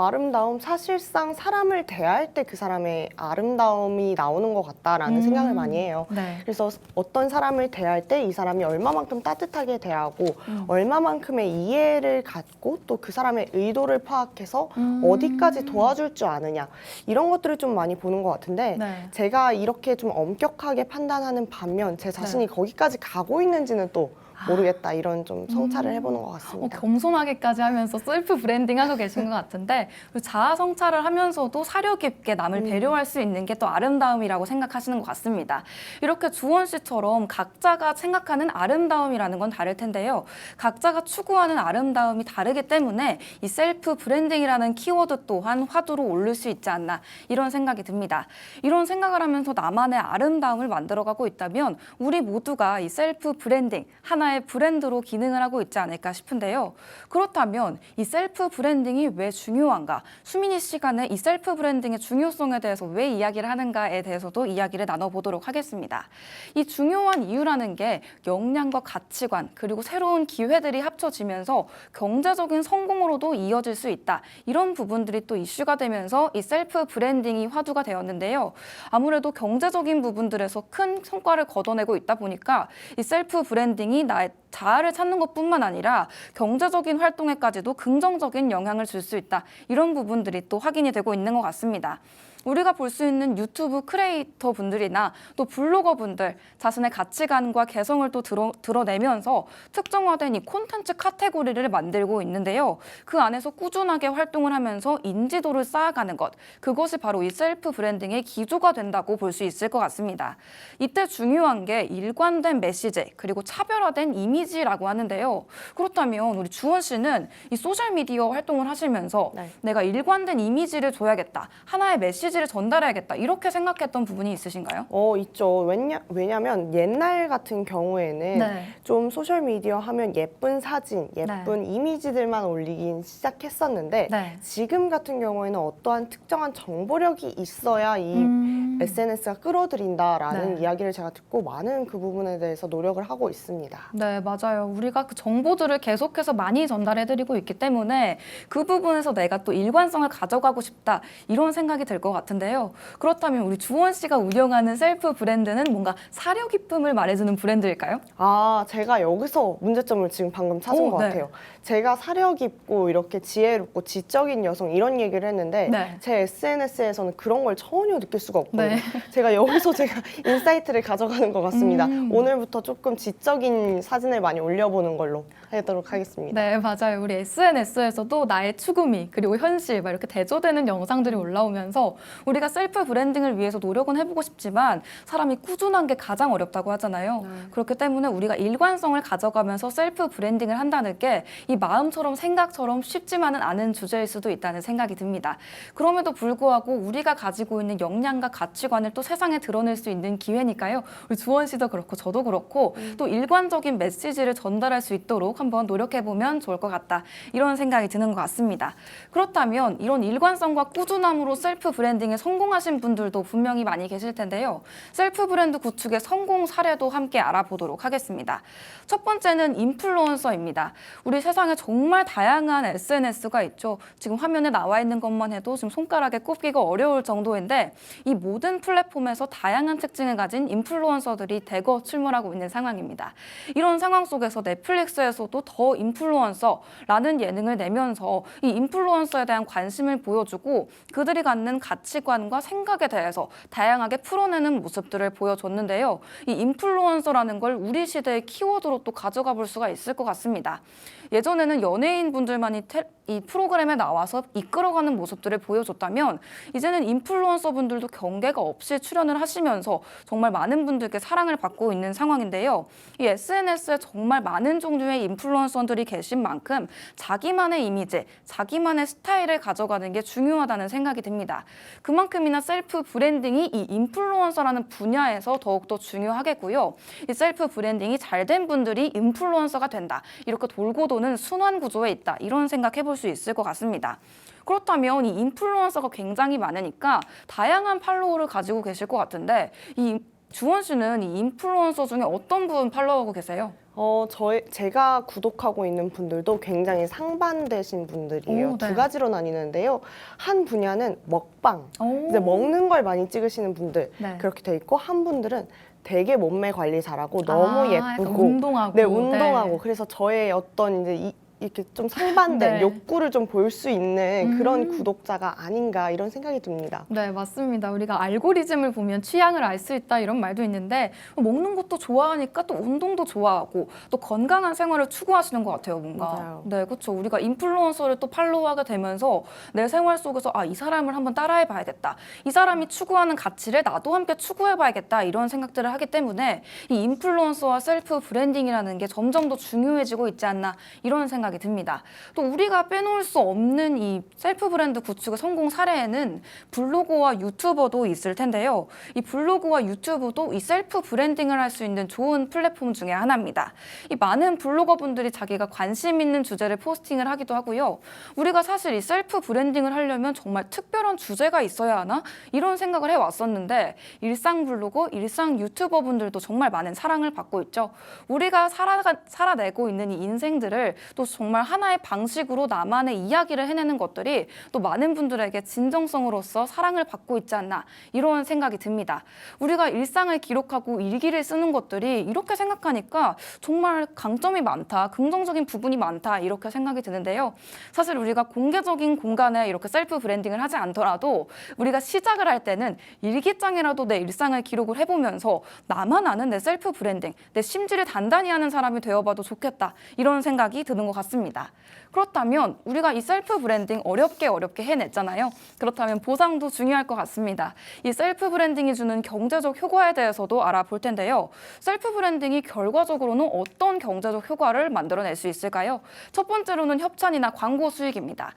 아름다움 사실상 사람을 대할 때 그 사람의 아름다움이 나오는 것 같다라는 생각을 많이 해요. 그래서 어떤 사람을 대할 때 이 사람이 얼마만큼 따뜻하게 대하고 얼마만큼의 이해를 갖고 또 그 사람의 의도를 파악해서 어디까지 도와줄 줄 아느냐 이런 것들을 좀 많이 보는 것 같은데 제가 이렇게 좀 엄격하게 판단하는 반면 제 자신이 거기까지 가고 있는지는 또 모르겠다 이런 좀 성찰을 해보는 것 같습니다. 겸손하게까지 하면서 셀프 브랜딩하고 계신 것 같은데 자아 성찰을 하면서도 사려 깊게 남을 배려할 수 있는 게 또 아름다움이라고 생각하시는 것 같습니다. 이렇게 주원 씨처럼 각자가 생각하는 아름다움이라는 건 다를 텐데요. 각자가 추구하는 아름다움이 다르기 때문에 이 셀프 브랜딩이라는 키워드 또한 화두로 오를 수 있지 않나 이런 생각이 듭니다. 이런 생각을 하면서 나만의 아름다움을 만들어가고 있다면 우리 모두가 이 셀프 브랜딩 하나의 브랜드로 기능을 하고 있지 않을까 싶은데요. 그렇다면 이 셀프 브랜딩이 왜 중요한가? 수민이 시간에 이 셀프 브랜딩의 중요성에 대해서 왜 이야기를 하는가에 대해서도 이야기를 나눠보도록 하겠습니다. 이 중요한 이유라는 게 역량과 가치관 그리고 새로운 기회들이 합쳐지면서 경제적인 성공으로도 이어질 수 있다. 이런 부분들이 또 이슈가 되면서 이 셀프 브랜딩이 화두가 되었는데요. 아무래도 경제적인 부분들에서 큰 성과를 거둬내고 있다 보니까 이 셀프 브랜딩이 나의 자아를 찾는 것뿐만 아니라 경제적인 활동에까지도 긍정적인 영향을 줄 수 있다. 이런 부분들이 또 확인이 되고 있는 것 같습니다. 우리가 볼 수 있는 유튜브 크리에이터 분들이나 또 블로거 분들 자신의 가치관과 개성을 또 드러내면서 특정화된 이 콘텐츠 카테고리를 만들고 있는데요. 그 안에서 꾸준하게 활동을 하면서 인지도를 쌓아가는 것, 그것이 바로 이 셀프 브랜딩의 기조가 된다고 볼 수 있을 것 같습니다. 이때 중요한 게 일관된 메시지 그리고 차별화된 이미지라고 하는데요. 그렇다면 우리 주원 씨는 이 소셜미디어 활동을 하시면서 네. 내가 일관된 이미지를 줘야겠다, 하나의 메시지를 전달해야겠다 이렇게 생각했던 부분이 있으신가요? 있죠. 왜냐면 옛날 같은 경우에는 네. 좀 소셜미디어 하면 예쁜 사진, 예쁜 이미지들만 올리긴 시작했었는데 네. 지금 같은 경우에는 어떠한 특정한 정보력이 있어야 이 SNS가 끌어들인다라는 네. 이야기를 제가 듣고 많은 그 부분에 대해서 노력을 하고 있습니다. 네, 맞아요. 우리가 그 정보들을 계속해서 많이 전달해드리고 있기 때문에 그 부분에서 내가 또 일관성을 가져가고 싶다 이런 생각이 들 것 같은데요. 그렇다면 우리 주원 씨가 운영하는 셀프 브랜드는 뭔가 사려 깊음을 말해주는 브랜드일까요? 제가 여기서 문제점을 지금 방금 찾은 것 네. 같아요. 제가 사려 깊고 이렇게 지혜롭고 지적인 여성 이런 얘기를 했는데 네. 제 SNS에서는 그런 걸 전혀 느낄 수가 없거든요. 네. 제가 여기서 제가 인사이트를 가져가는 것 같습니다. 오늘부터 조금 지적인 사진을 많이 올려보는 걸로 하도록 하겠습니다. 네, 맞아요. 우리 SNS에서도 나의 추구미 그리고 현실 막 이렇게 대조되는 영상들이 올라오면서 우리가 셀프 브랜딩을 위해서 노력은 해보고 싶지만 사람이 꾸준한 게 가장 어렵다고 하잖아요. 그렇기 때문에 우리가 일관성을 가져가면서 셀프 브랜딩을 한다는 게 이 마음처럼 생각처럼 쉽지만은 않은 주제일 수도 있다는 생각이 듭니다. 그럼에도 불구하고 우리가 가지고 있는 역량과 가치관을 또 세상에 드러낼 수 있는 기회니까요. 우리 주원 씨도 그렇고 저도 그렇고 또 일관적인 메시지를 전달할 수 있도록 한번 노력해보면 좋을 것 같다. 이런 생각이 드는 것 같습니다. 그렇다면 이런 일관성과 꾸준함으로 셀프 브랜딩에 성공하신 분들도 분명히 많이 계실 텐데요. 셀프 브랜드 구축의 성공 사례도 함께 알아보도록 하겠습니다. 첫 번째는 인플루언서입니다. 우리 세상에 정말 다양한 SNS가 있죠. 지금 화면에 나와 있는 것만 해도 지금 손가락에 꼽기가 어려울 정도인데 이 모든 플랫폼에서 다양한 특징을 가진 인플루언서들이 대거 출몰하고 있는 상황입니다. 이런 상황 속에서 넷플릭스에서도 더 인플루언서라는 예능을 내면서 이 인플루언서에 대한 관심을 보여주고 그들이 갖는 가치관과 생각에 대해서 다양하게 풀어내는 모습들을 보여줬는데요. 이 인플루언서라는 걸 우리 시대의 키워드로 또 가져가 볼 수가 있을 것 같습니다. 예전에는 연예인분들만이 이 프로그램에 나와서 이끌어가는 모습들을 보여줬다면 이제는 인플루언서 분들도 경계가 없이 출연을 하시면서 정말 많은 분들께 사랑을 받고 있는 상황인데요. 이 SNS에 정말 많은 종류의 인플루언서들이 계신 만큼 자기만의 이미지, 자기만의 스타일을 가져가는 게 중요하다는 생각이 듭니다. 그만큼이나 셀프 브랜딩이 이 인플루언서라는 분야에서 더욱더 중요하겠고요. 이 셀프 브랜딩이 잘 된 분들이 인플루언서가 된다. 이렇게 돌고 도는 순환 구조에 있다. 이런 생각해 볼 수 있을 것 같습니다. 그렇다면 이 인플루언서가 굉장히 많으니까 다양한 팔로워를 가지고 계실 것 같은데 이 주원 씨는 이 인플루언서 중에 어떤 분 팔로우하고 계세요? 제가 구독하고 있는 분들도 굉장히 상반되신 분들이에요. 오, 네. 두 가지로 나뉘는데요. 한 분야는 먹방, 이제 먹는 걸 많이 찍으시는 분들 네. 그렇게 돼 있고 한 분들은 되게 몸매 관리 잘하고 너무 약간 예쁘고 운동하고. 네, 운동하고 네. 그래서 저의 어떤 이제 이렇게 좀 상반된 네. 욕구를 좀 볼 수 있는 그런 구독자가 아닌가 이런 생각이 듭니다. 네, 맞습니다. 우리가 알고리즘을 보면 취향을 알 수 있다 이런 말도 있는데 먹는 것도 좋아하니까 또 운동도 좋아하고 또 건강한 생활을 추구하시는 것 같아요, 뭔가. 맞아요. 네, 그렇죠. 우리가 인플루언서를 또 팔로우하게 되면서 내 생활 속에서 이 사람을 한번 따라해봐야겠다. 이 사람이 추구하는 가치를 나도 함께 추구해봐야겠다 이런 생각들을 하기 때문에 이 인플루언서와 셀프 브랜딩이라는 게 점점 더 중요해지고 있지 않나 이런 생각이 듭니다. 또 우리가 빼놓을 수 없는 이 셀프 브랜드 구축의 성공 사례에는 블로거와 유튜버도 있을 텐데요. 이 블로그와 유튜브도 이 셀프 브랜딩을 할 수 있는 좋은 플랫폼 중에 하나입니다. 이 많은 블로거분들이 자기가 관심 있는 주제를 포스팅을 하기도 하고요. 우리가 사실 이 셀프 브랜딩을 하려면 정말 특별한 주제가 있어야 하나? 이런 생각을 해왔었는데 일상 블로거, 일상 유튜버 분들도 정말 많은 사랑을 받고 있죠. 우리가 살아내고 있는 이 인생들을 또 정말 하나의 방식으로 나만의 이야기를 해내는 것들이 또 많은 분들에게 진정성으로서 사랑을 받고 있지 않나 이런 생각이 듭니다. 우리가 일상을 기록하고 일기를 쓰는 것들이 이렇게 생각하니까 정말 강점이 많다, 긍정적인 부분이 많다 이렇게 생각이 드는데요. 사실 우리가 공개적인 공간에 이렇게 셀프 브랜딩을 하지 않더라도 우리가 시작을 할 때는 일기장이라도 내 일상을 기록을 해보면서 나만 아는 내 셀프 브랜딩, 내 심지를 단단히 하는 사람이 되어봐도 좋겠다 이런 생각이 드는 것 같습니다. 그렇다면 우리가 이 셀프 브랜딩 어렵게 해냈잖아요. 그렇다면 보상도 중요할 것 같습니다. 이 셀프 브랜딩이 주는 경제적 효과에 대해서도 알아볼 텐데요. 셀프 브랜딩이 결과적으로는 어떤 경제적 효과를 만들어낼 수 있을까요? 첫 번째로는 협찬이나 광고 수익입니다.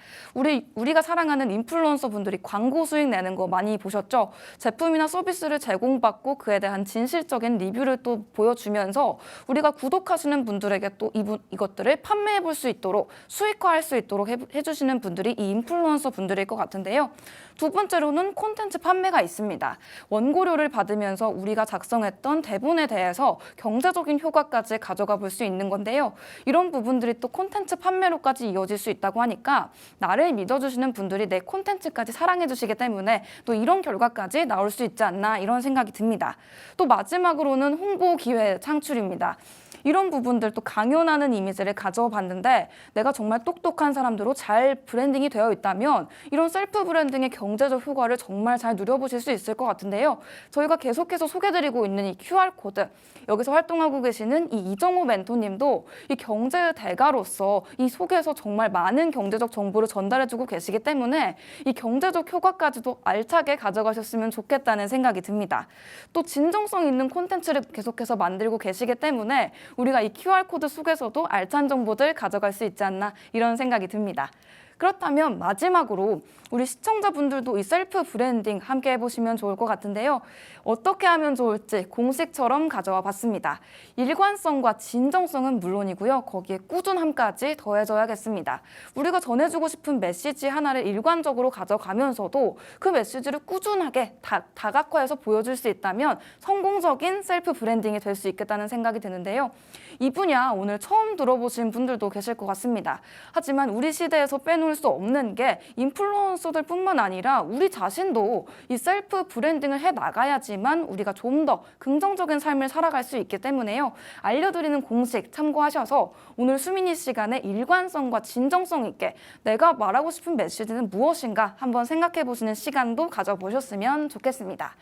우리가 사랑하는 인플루언서 분들이 광고 수익 내는 거 많이 보셨죠? 제품이나 서비스를 제공받고 그에 대한 진실적인 리뷰를 또 보여주면서 우리가 구독하시는 분들에게 또 이것들을 판매해 볼 수 있도록 수익화할 수 있도록 해주시는 분들이 이 인플루언서 분들일 것 같은데요. 두 번째로는 콘텐츠 판매가 있습니다. 원고료를 받으면서 우리가 작성했던 대본에 대해서 경제적인 효과까지 가져가 볼 수 있는 건데요. 이런 부분들이 또 콘텐츠 판매로까지 이어질 수 있다고 하니까 나를 믿어주시는 분들이 내 콘텐츠까지 사랑해 주시기 때문에 또 이런 결과까지 나올 수 있지 않나 이런 생각이 듭니다. 또 마지막으로는 홍보 기회 창출입니다. 이런 부분들 또 강연하는 이미지를 가져봤는데 내가 정말 똑똑한 사람들로 잘 브랜딩이 되어 있다면 이런 셀프 브랜딩의 경제적 효과를 정말 잘 누려보실 수 있을 것 같은데요. 저희가 계속해서 소개드리고 있는 이 QR코드, 여기서 활동하고 계시는 이 이정호 멘토님도 이 경제의 대가로서 이 속에서 정말 많은 경제적 정보를 전달해주고 계시기 때문에 이 경제적 효과까지도 알차게 가져가셨으면 좋겠다는 생각이 듭니다. 또 진정성 있는 콘텐츠를 계속해서 만들고 계시기 때문에 우리가 이 QR코드 속에서도 알찬 정보들 가져갈 수 있지 않나 이런 생각이 듭니다. 그렇다면 마지막으로 우리 시청자분들도 이 셀프 브랜딩 함께 해보시면 좋을 것 같은데요. 어떻게 하면 좋을지 공식처럼 가져와 봤습니다. 일관성과 진정성은 물론이고요. 거기에 꾸준함까지 더해져야겠습니다. 우리가 전해주고 싶은 메시지 하나를 일관적으로 가져가면서도 그 메시지를 꾸준하게 다각화해서 보여줄 수 있다면 성공적인 셀프 브랜딩이 될 수 있겠다는 생각이 드는데요. 이 분야 오늘 처음 들어보신 분들도 계실 것 같습니다. 하지만 우리 시대에서 빼놓을 수 없는 게 인플루언서들 뿐만 아니라 우리 자신도 이 셀프 브랜딩을 해 나가야지만 우리가 좀 더 긍정적인 삶을 살아갈 수 있기 때문에요. 알려드리는 공식 참고하셔서 오늘 수민이 시간에 일관성과 진정성 있게 내가 말하고 싶은 메시지는 무엇인가 한번 생각해 보시는 시간도 가져보셨으면 좋겠습니다.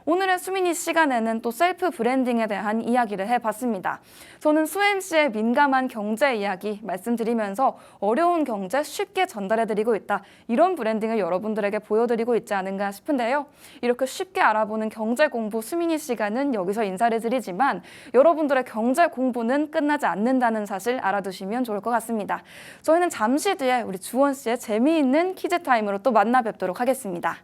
오늘의 수민이 시간에는 또 셀프 브랜딩에 대한 이야기를 해봤습니다. 저는 수MC의 민감한 경제 이야기 말씀드리면서 어려운 경제 쉽게 전달해드리고 있다. 이런 브랜딩을 여러분들에게 보여드리고 있지 않은가 싶은데요. 이렇게 쉽게 알아보는 경제 공부 수민이 시간은 여기서 인사를 드리지만 여러분들의 경제 공부는 끝나지 않는다는 사실 알아두시면 좋을 것 같습니다. 저희는 잠시 뒤에 우리 주원 씨의 재미있는 퀴즈 타임으로 또 만나 뵙도록 하겠습니다.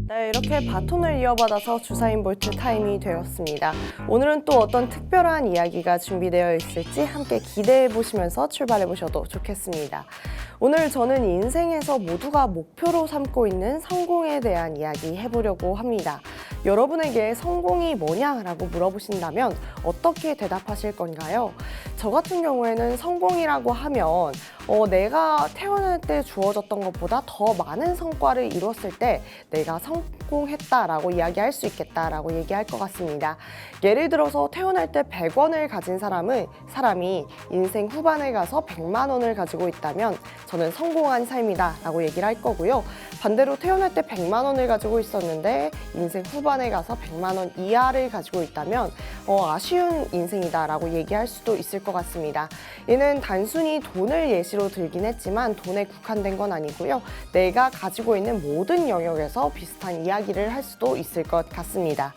네, 이렇게 바톤을 이어받아서 주사인 볼트 타임이 되었습니다. 오늘은 또 어떤 특별한 이야기가 준비되어 있을지 함께 기대해 보시면서 출발해 보셔도 좋겠습니다. 오늘 저는 인생에서 모두가 목표로 삼고 있는 성공에 대한 이야기 해보려고 합니다. 여러분에게 성공이 뭐냐라고 물어보신다면 어떻게 대답하실 건가요? 저 같은 경우에는 성공이라고 하면 내가 태어날 때 주어졌던 것보다 더 많은 성과를 이뤘을 때 내가 성공했다라고 이야기할 수 있겠다라고 얘기할 것 같습니다. 예를 들어서 태어날 때 100원을 가진 사람이 인생 후반에 가서 100만 원을 가지고 있다면 저는 성공한 삶이다 라고 얘기를 할 거고요. 반대로 태어날 때 100만 원을 가지고 있었는데 인생 후반에 가서 100만 원 이하를 가지고 있다면 아쉬운 인생이다 라고 얘기할 수도 있을 것 같습니다. 얘는 단순히 돈을 예시로 들긴 했지만 돈에 국한된 건 아니고요. 내가 가지고 있는 모든 영역에서 비슷한 이야기를 할 수도 있을 것 같습니다.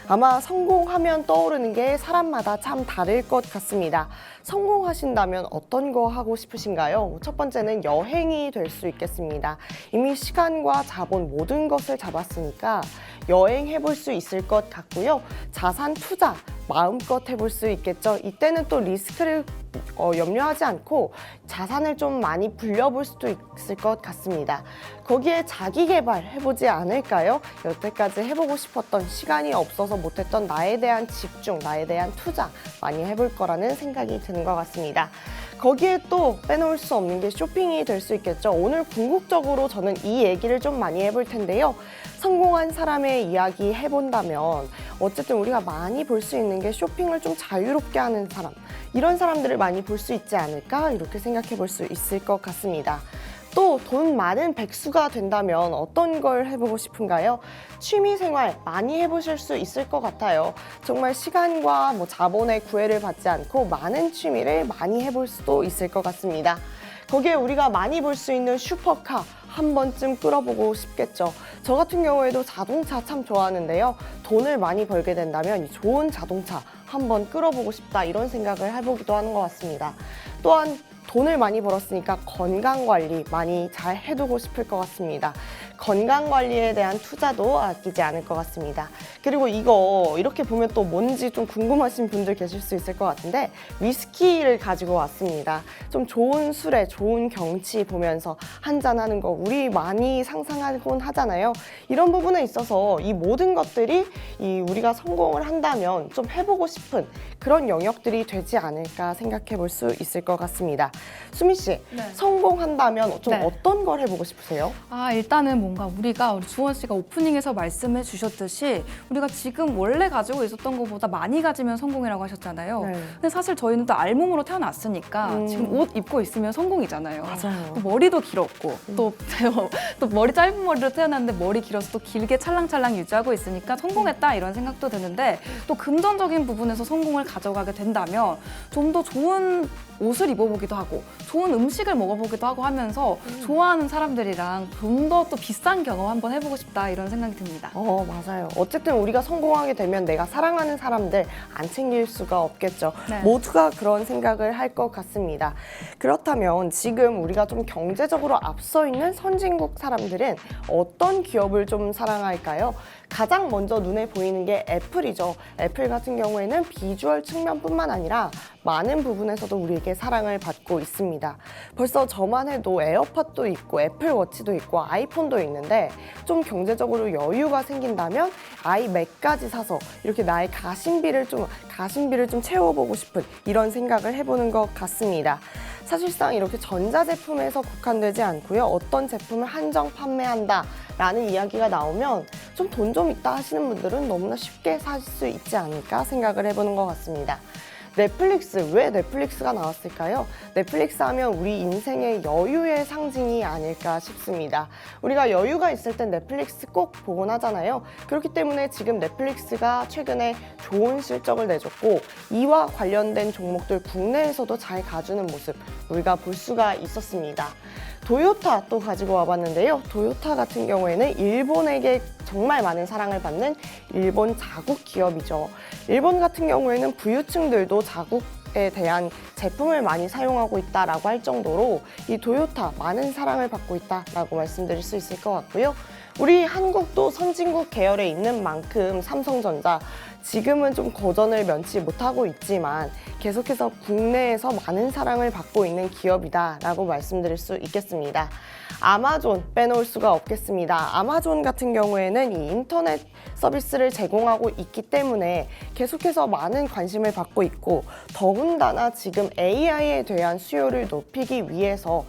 아마 성공하면 떠오르는 게 사람마다 참 다를 것 같습니다. 성공하신다면 어떤 거 하고 싶으신가요? 첫 번째는 여행이 될 수 있겠습니다. 이미 시간과 자본 모든 것을 잡았으니까 여행해볼 수 있을 것 같고요. 자산 투자 마음껏 해볼 수 있겠죠. 이때는 또 리스크를 염려하지 않고 자산을 좀 많이 불려볼 수도 있을 것 같습니다. 거기에 자기 개발 해보지 않을까요? 여태까지 해보고 싶었던 시간이 없어서 못했던 나에 대한 집중, 나에 대한 투자 많이 해볼 거라는 생각이 드는 것 같습니다. 거기에 또 빼놓을 수 없는 게 쇼핑이 될 수 있겠죠. 오늘 궁극적으로 저는 이 얘기를 좀 많이 해볼 텐데요. 성공한 사람의 이야기 해본다면 어쨌든 우리가 많이 볼 수 있는 게 쇼핑을 좀 자유롭게 하는 사람, 이런 사람들을 많이 볼 수 있지 않을까 이렇게 생각해 볼 수 있을 것 같습니다. 또 돈 많은 백수가 된다면 어떤 걸 해보고 싶은가요? 취미생활 많이 해보실 수 있을 것 같아요. 정말 시간과 자본의 구애를 받지 않고 많은 취미를 많이 해볼 수도 있을 것 같습니다. 거기에 우리가 많이 볼 수 있는 슈퍼카 한 번쯤 끌어보고 싶겠죠. 저 같은 경우에도 자동차 참 좋아하는데요. 돈을 많이 벌게 된다면 이 좋은 자동차 한번 끌어보고 싶다 이런 생각을 해보기도 하는 것 같습니다. 또한 돈을 많이 벌었으니까 건강관리 많이 잘 해두고 싶을 것 같습니다. 건강관리에 대한 투자도 아끼지 않을 것 같습니다. 그리고 이거 이렇게 보면 또 뭔지 좀 궁금하신 분들 계실 수 있을 것 같은데 위스키를 가지고 왔습니다. 좀 좋은 술에 좋은 경치 보면서 한잔하는 거 우리 많이 상상하곤 하잖아요. 이런 부분에 있어서 이 모든 것들이 우리가 성공을 한다면 좀 해보고 싶은 그런 영역들이 되지 않을까 생각해 볼 수 있을 것 같습니다. 수미 씨, 네. 성공한다면 좀 네. 어떤 걸 해보고 싶으세요? 일단은 뭔가 우리 주원 씨가 오프닝에서 말씀해 주셨듯이 우리가 지금 원래 가지고 있었던 것보다 많이 가지면 성공이라고 하셨잖아요. 네. 근데 사실 저희는 또 알몸으로 태어났으니까 지금 옷 입고 있으면 성공이잖아요. 맞아요. 또 머리도 길었고 또 머리 짧은 머리로 태어났는데 머리 길어서 또 길게 찰랑찰랑 유지하고 있으니까 성공했다 이런 생각도 드는데 또 금전적인 부분에서 성공을 가져가게 된다면 좀 더 좋은 옷을 입어보기도 하고 좋은 음식을 먹어보기도 하고 하면서 좋아하는 사람들이랑 좀 더 또 비싼 경험 한번 해보고 싶다 이런 생각이 듭니다. 맞아요. 어쨌든 우리가 성공하게 되면 내가 사랑하는 사람들 안 챙길 수가 없겠죠. 네. 모두가 그런 생각을 할 것 같습니다. 그렇다면 지금 우리가 좀 경제적으로 앞서 있는 선진국 사람들은 어떤 기업을 좀 사랑할까요? 가장 먼저 눈에 보이는 게 애플이죠. 애플 같은 경우에는 비주얼 측면뿐만 아니라 많은 부분에서도 우리에게 사랑을 받고 있습니다. 벌써 저만 해도 에어팟도 있고 애플워치도 있고 아이폰도 있는데 좀 경제적으로 여유가 생긴다면 아이맥까지 사서 이렇게 나의 가심비를 좀 채워보고 싶은 이런 생각을 해보는 것 같습니다. 사실상 이렇게 전자제품에서 국한되지 않고요. 어떤 제품을 한정 판매한다 라는 이야기가 나오면 좀 돈 좀 있다 하시는 분들은 너무나 쉽게 사실 수 있지 않을까 생각을 해보는 것 같습니다. 넷플릭스, 왜 넷플릭스가 나왔을까요? 넷플릭스 하면 우리 인생의 여유의 상징이 아닐까 싶습니다. 우리가 여유가 있을 땐 넷플릭스 꼭 보곤 하잖아요. 그렇기 때문에 지금 넷플릭스가 최근에 좋은 실적을 내줬고 이와 관련된 종목들 국내에서도 잘 가주는 모습 우리가 볼 수가 있었습니다. 도요타 또 가지고 와봤는데요. 도요타 같은 경우에는 일본에게 정말 많은 사랑을 받는 일본 자국 기업이죠. 일본 같은 경우에는 부유층들도 자국 기업에 대한 제품을 많이 사용하고 있다라고 할 정도로 이 도요타 많은 사랑을 받고 있다라고 말씀드릴 수 있을 것 같고요. 우리 한국도 선진국 계열에 있는 만큼 삼성전자 지금은 좀 고전을 면치 못하고 있지만 계속해서 국내에서 많은 사랑을 받고 있는 기업이다라고 말씀드릴 수 있겠습니다. 아마존 빼놓을 수가 없겠습니다. 아마존 같은 경우에는 이 인터넷 서비스를 제공하고 있기 때문에 계속해서 많은 관심을 받고 있고 더군다나 지금 AI에 대한 수요를 높이기 위해서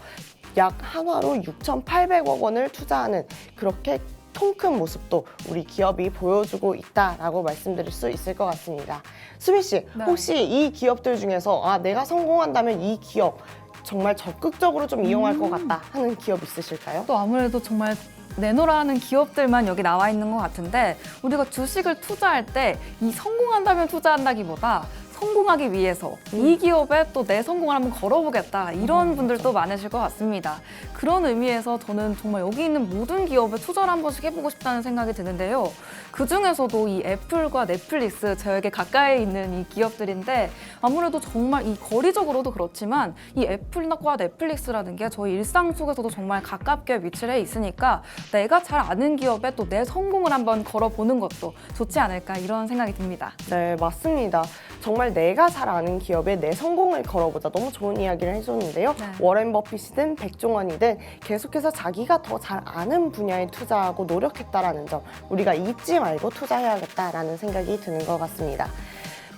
약 한화로 6,800억 원을 투자하는 그렇게 통큰 모습도 우리 기업이 보여주고 있다라고 말씀드릴 수 있을 것 같습니다. 수미 씨, 네. 혹시 이 기업들 중에서 내가 성공한다면 이 기업 정말 적극적으로 좀 이용할 것 같다 하는 기업 있으실까요? 또 아무래도 정말 내놓으라는 기업들만 여기 나와 있는 것 같은데 우리가 주식을 투자할 때 이 성공한다면 투자한다기보다 성공하기 위해서 이 기업에 또 내 성공을 한번 걸어보겠다 이런 분들도 많으실 것 같습니다. 그런 의미에서 저는 정말 여기 있는 모든 기업에 투자를 한 번씩 해보고 싶다는 생각이 드는데요. 그중에서도 이 애플과 넷플릭스 저에게 가까이 있는 이 기업들인데 아무래도 정말 이 거리적으로도 그렇지만 이 애플과 넷플릭스라는 게 저희 일상 속에서도 정말 가깝게 위치를 해 있으니까 내가 잘 아는 기업에 또 내 성공을 한번 걸어보는 것도 좋지 않을까 이런 생각이 듭니다. 네, 맞습니다. 정말 내가 잘 아는 기업에 내 성공을 걸어보자. 너무 좋은 이야기를 해줬는데요. 네. 워렌 버핏이든 백종원이든 계속해서 자기가 더 잘 아는 분야에 투자하고 노력했다라는 점 우리가 잊지 말고 투자해야겠다라는 생각이 드는 것 같습니다.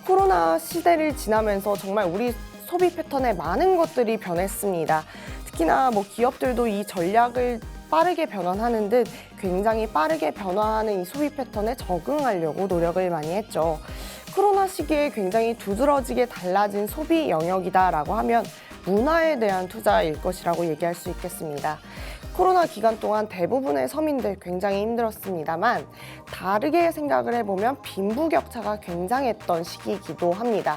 코로나 시대를 지나면서 정말 우리 소비 패턴에 많은 것들이 변했습니다. 특히나 기업들도 이 전략을 빠르게 변환하는 듯 굉장히 빠르게 변화하는 이 소비 패턴에 적응하려고 노력을 많이 했죠. 코로나 시기에 굉장히 두드러지게 달라진 소비 영역이다라고 하면 문화에 대한 투자일 것이라고 얘기할 수 있겠습니다. 코로나 기간 동안 대부분의 서민들 굉장히 힘들었습니다만 다르게 생각을 해보면 빈부격차가 굉장했던 시기이기도 합니다.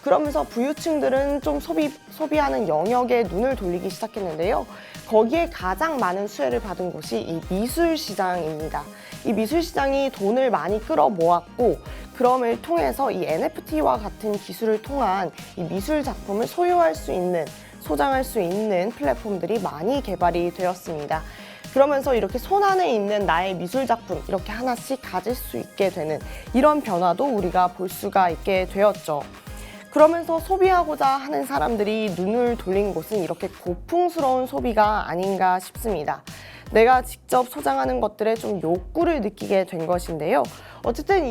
그러면서 부유층들은 좀 소비하는 영역에 눈을 돌리기 시작했는데요. 거기에 가장 많은 수혜를 받은 곳이 이 미술 시장입니다. 이 미술 시장이 돈을 많이 끌어모았고 그럼을 통해서 이 NFT와 같은 기술을 통한 이 미술 작품을 소유할 수 있는, 소장할 수 있는 플랫폼들이 많이 개발이 되었습니다. 그러면서 이렇게 손안에 있는 나의 미술 작품 이렇게 하나씩 가질 수 있게 되는 이런 변화도 우리가 볼 수가 있게 되었죠. 그러면서 소비하고자 하는 사람들이 눈을 돌린 곳은 이렇게 고풍스러운 소비가 아닌가 싶습니다. 내가 직접 소장하는 것들에 좀 욕구를 느끼게 된 것인데요. 어쨌든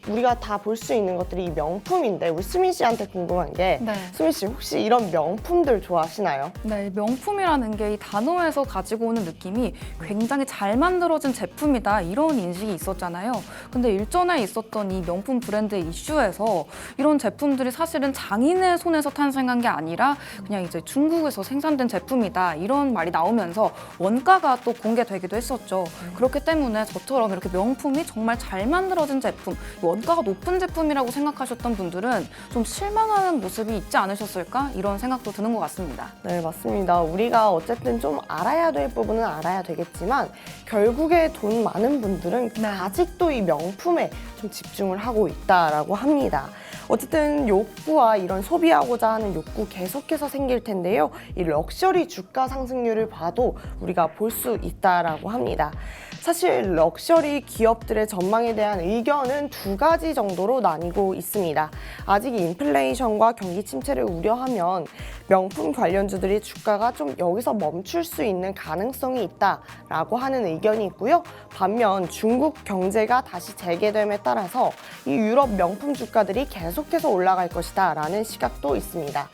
우리가 다 볼 수 있는 것들이 이 명품인데 우리 수민 씨한테 궁금한 게 네. 수민 씨 혹시 이런 명품들 좋아하시나요? 네, 명품이라는 게 이 단어에서 가지고 오는 느낌이 굉장히 잘 만들어진 제품이다 이런 인식이 있었잖아요. 근데 일전에 있었던 이 명품 브랜드 이슈에서 이런 제품들이 사실은 장인의 손에서 탄생한 게 아니라 그냥 이제 중국에서 생산된 제품이다 이런 말이 나오면서 원가가 또 공개되기도 했었죠. 그렇기 때문에 저처럼 이렇게 명품이 정말 잘 만들어진 제품, 원가가 높은 제품이라고 생각하셨던 분들은 좀 실망하는 모습이 있지 않으셨을까 이런 생각도 드는 것 같습니다. 네, 맞습니다. 우리가 어쨌든 좀 알아야 될 부분은 알아야 되겠지만 결국에 돈 많은 분들은 네. 아직도 이 명품에 좀 집중을 하고 있다라고 합니다. 어쨌든 욕구와 이런 소비하고자 하는 욕구 계속해서 생길 텐데요. 이 럭셔리 주가 상승률을 봐도 우리가 볼 수 있다라고 합니다. 사실 럭셔리 기업들의 전망에 대한 의견은 두 가지 정도로 나뉘고 있습니다. 아직 인플레이션과 경기 침체를 우려하면 명품 관련주들이 주가가 좀 여기서 멈출 수 있는 가능성이 있다라고 하는 의견이 있고요. 반면 중국 경제가 다시 재개됨에 따라서 이 유럽 명품 주가들이 계속해서 올라갈 것이다 라는 시각도 있습니다.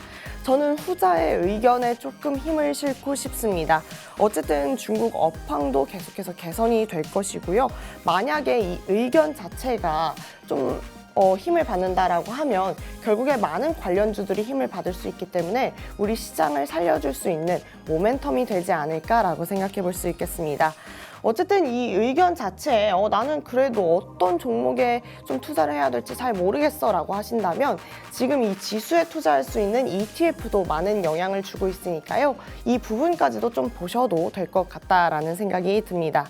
저는 후자의 의견에 조금 힘을 실고 싶습니다. 어쨌든 중국 업황도 계속해서 개선이 될 것이고요. 만약에 이 의견 자체가 좀 힘을 받는다라고 하면 결국에 많은 관련주들이 힘을 받을 수 있기 때문에 우리 시장을 살려줄 수 있는 모멘텀이 되지 않을까라고 생각해 볼 수 있겠습니다. 어쨌든 이 의견 자체에 나는 그래도 어떤 종목에 좀 투자를 해야 될지 잘 모르겠어 라고 하신다면 지금 이 지수에 투자할 수 있는 ETF도 많은 영향을 주고 있으니까요. 이 부분까지도 좀 보셔도 될 것 같다라는 생각이 듭니다.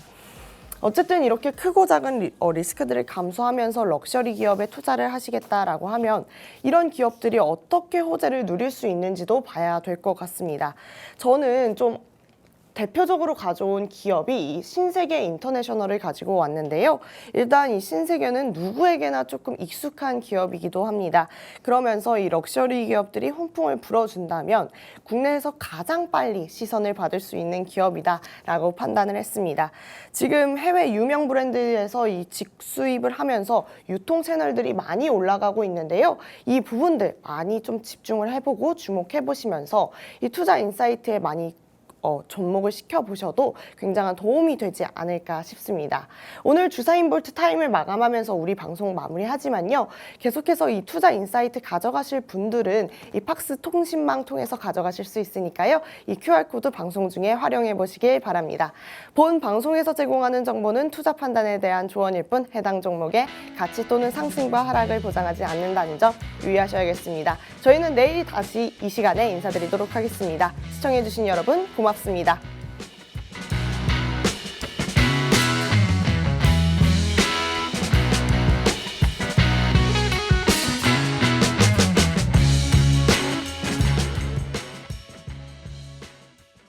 어쨌든 이렇게 크고 작은 리스크들을 감수하면서 럭셔리 기업에 투자를 하시겠다라고 하면 이런 기업들이 어떻게 호재를 누릴 수 있는지도 봐야 될 것 같습니다. 저는 좀 대표적으로 가져온 기업이 이 신세계 인터내셔널을 가지고 왔는데요. 일단 이 신세계는 누구에게나 조금 익숙한 기업이기도 합니다. 그러면서 이 럭셔리 기업들이 훈풍을 불어준다면 국내에서 가장 빨리 시선을 받을 수 있는 기업이다라고 판단을 했습니다. 지금 해외 유명 브랜드에서 이 직수입을 하면서 유통 채널들이 많이 올라가고 있는데요. 이 부분들 많이 좀 집중을 해보고 주목해 보시면서 이 투자 인사이트에 많이 접목을 시켜보셔도 굉장한 도움이 되지 않을까 싶습니다. 오늘 주사인 볼트 타임을 마감하면서 우리 방송 마무리하지만요. 계속해서 이 투자 인사이트 가져가실 분들은 이 팍스 통신망 통해서 가져가실 수 있으니까요. 이 QR코드 방송 중에 활용해 보시길 바랍니다. 본 방송에서 제공하는 정보는 투자 판단에 대한 조언일 뿐 해당 종목의 가치 또는 상승과 하락을 보장하지 않는다는 점 유의하셔야겠습니다. 저희는 내일 다시 이 시간에 인사드리도록 하겠습니다. 시청해주신 여러분 고맙습니다.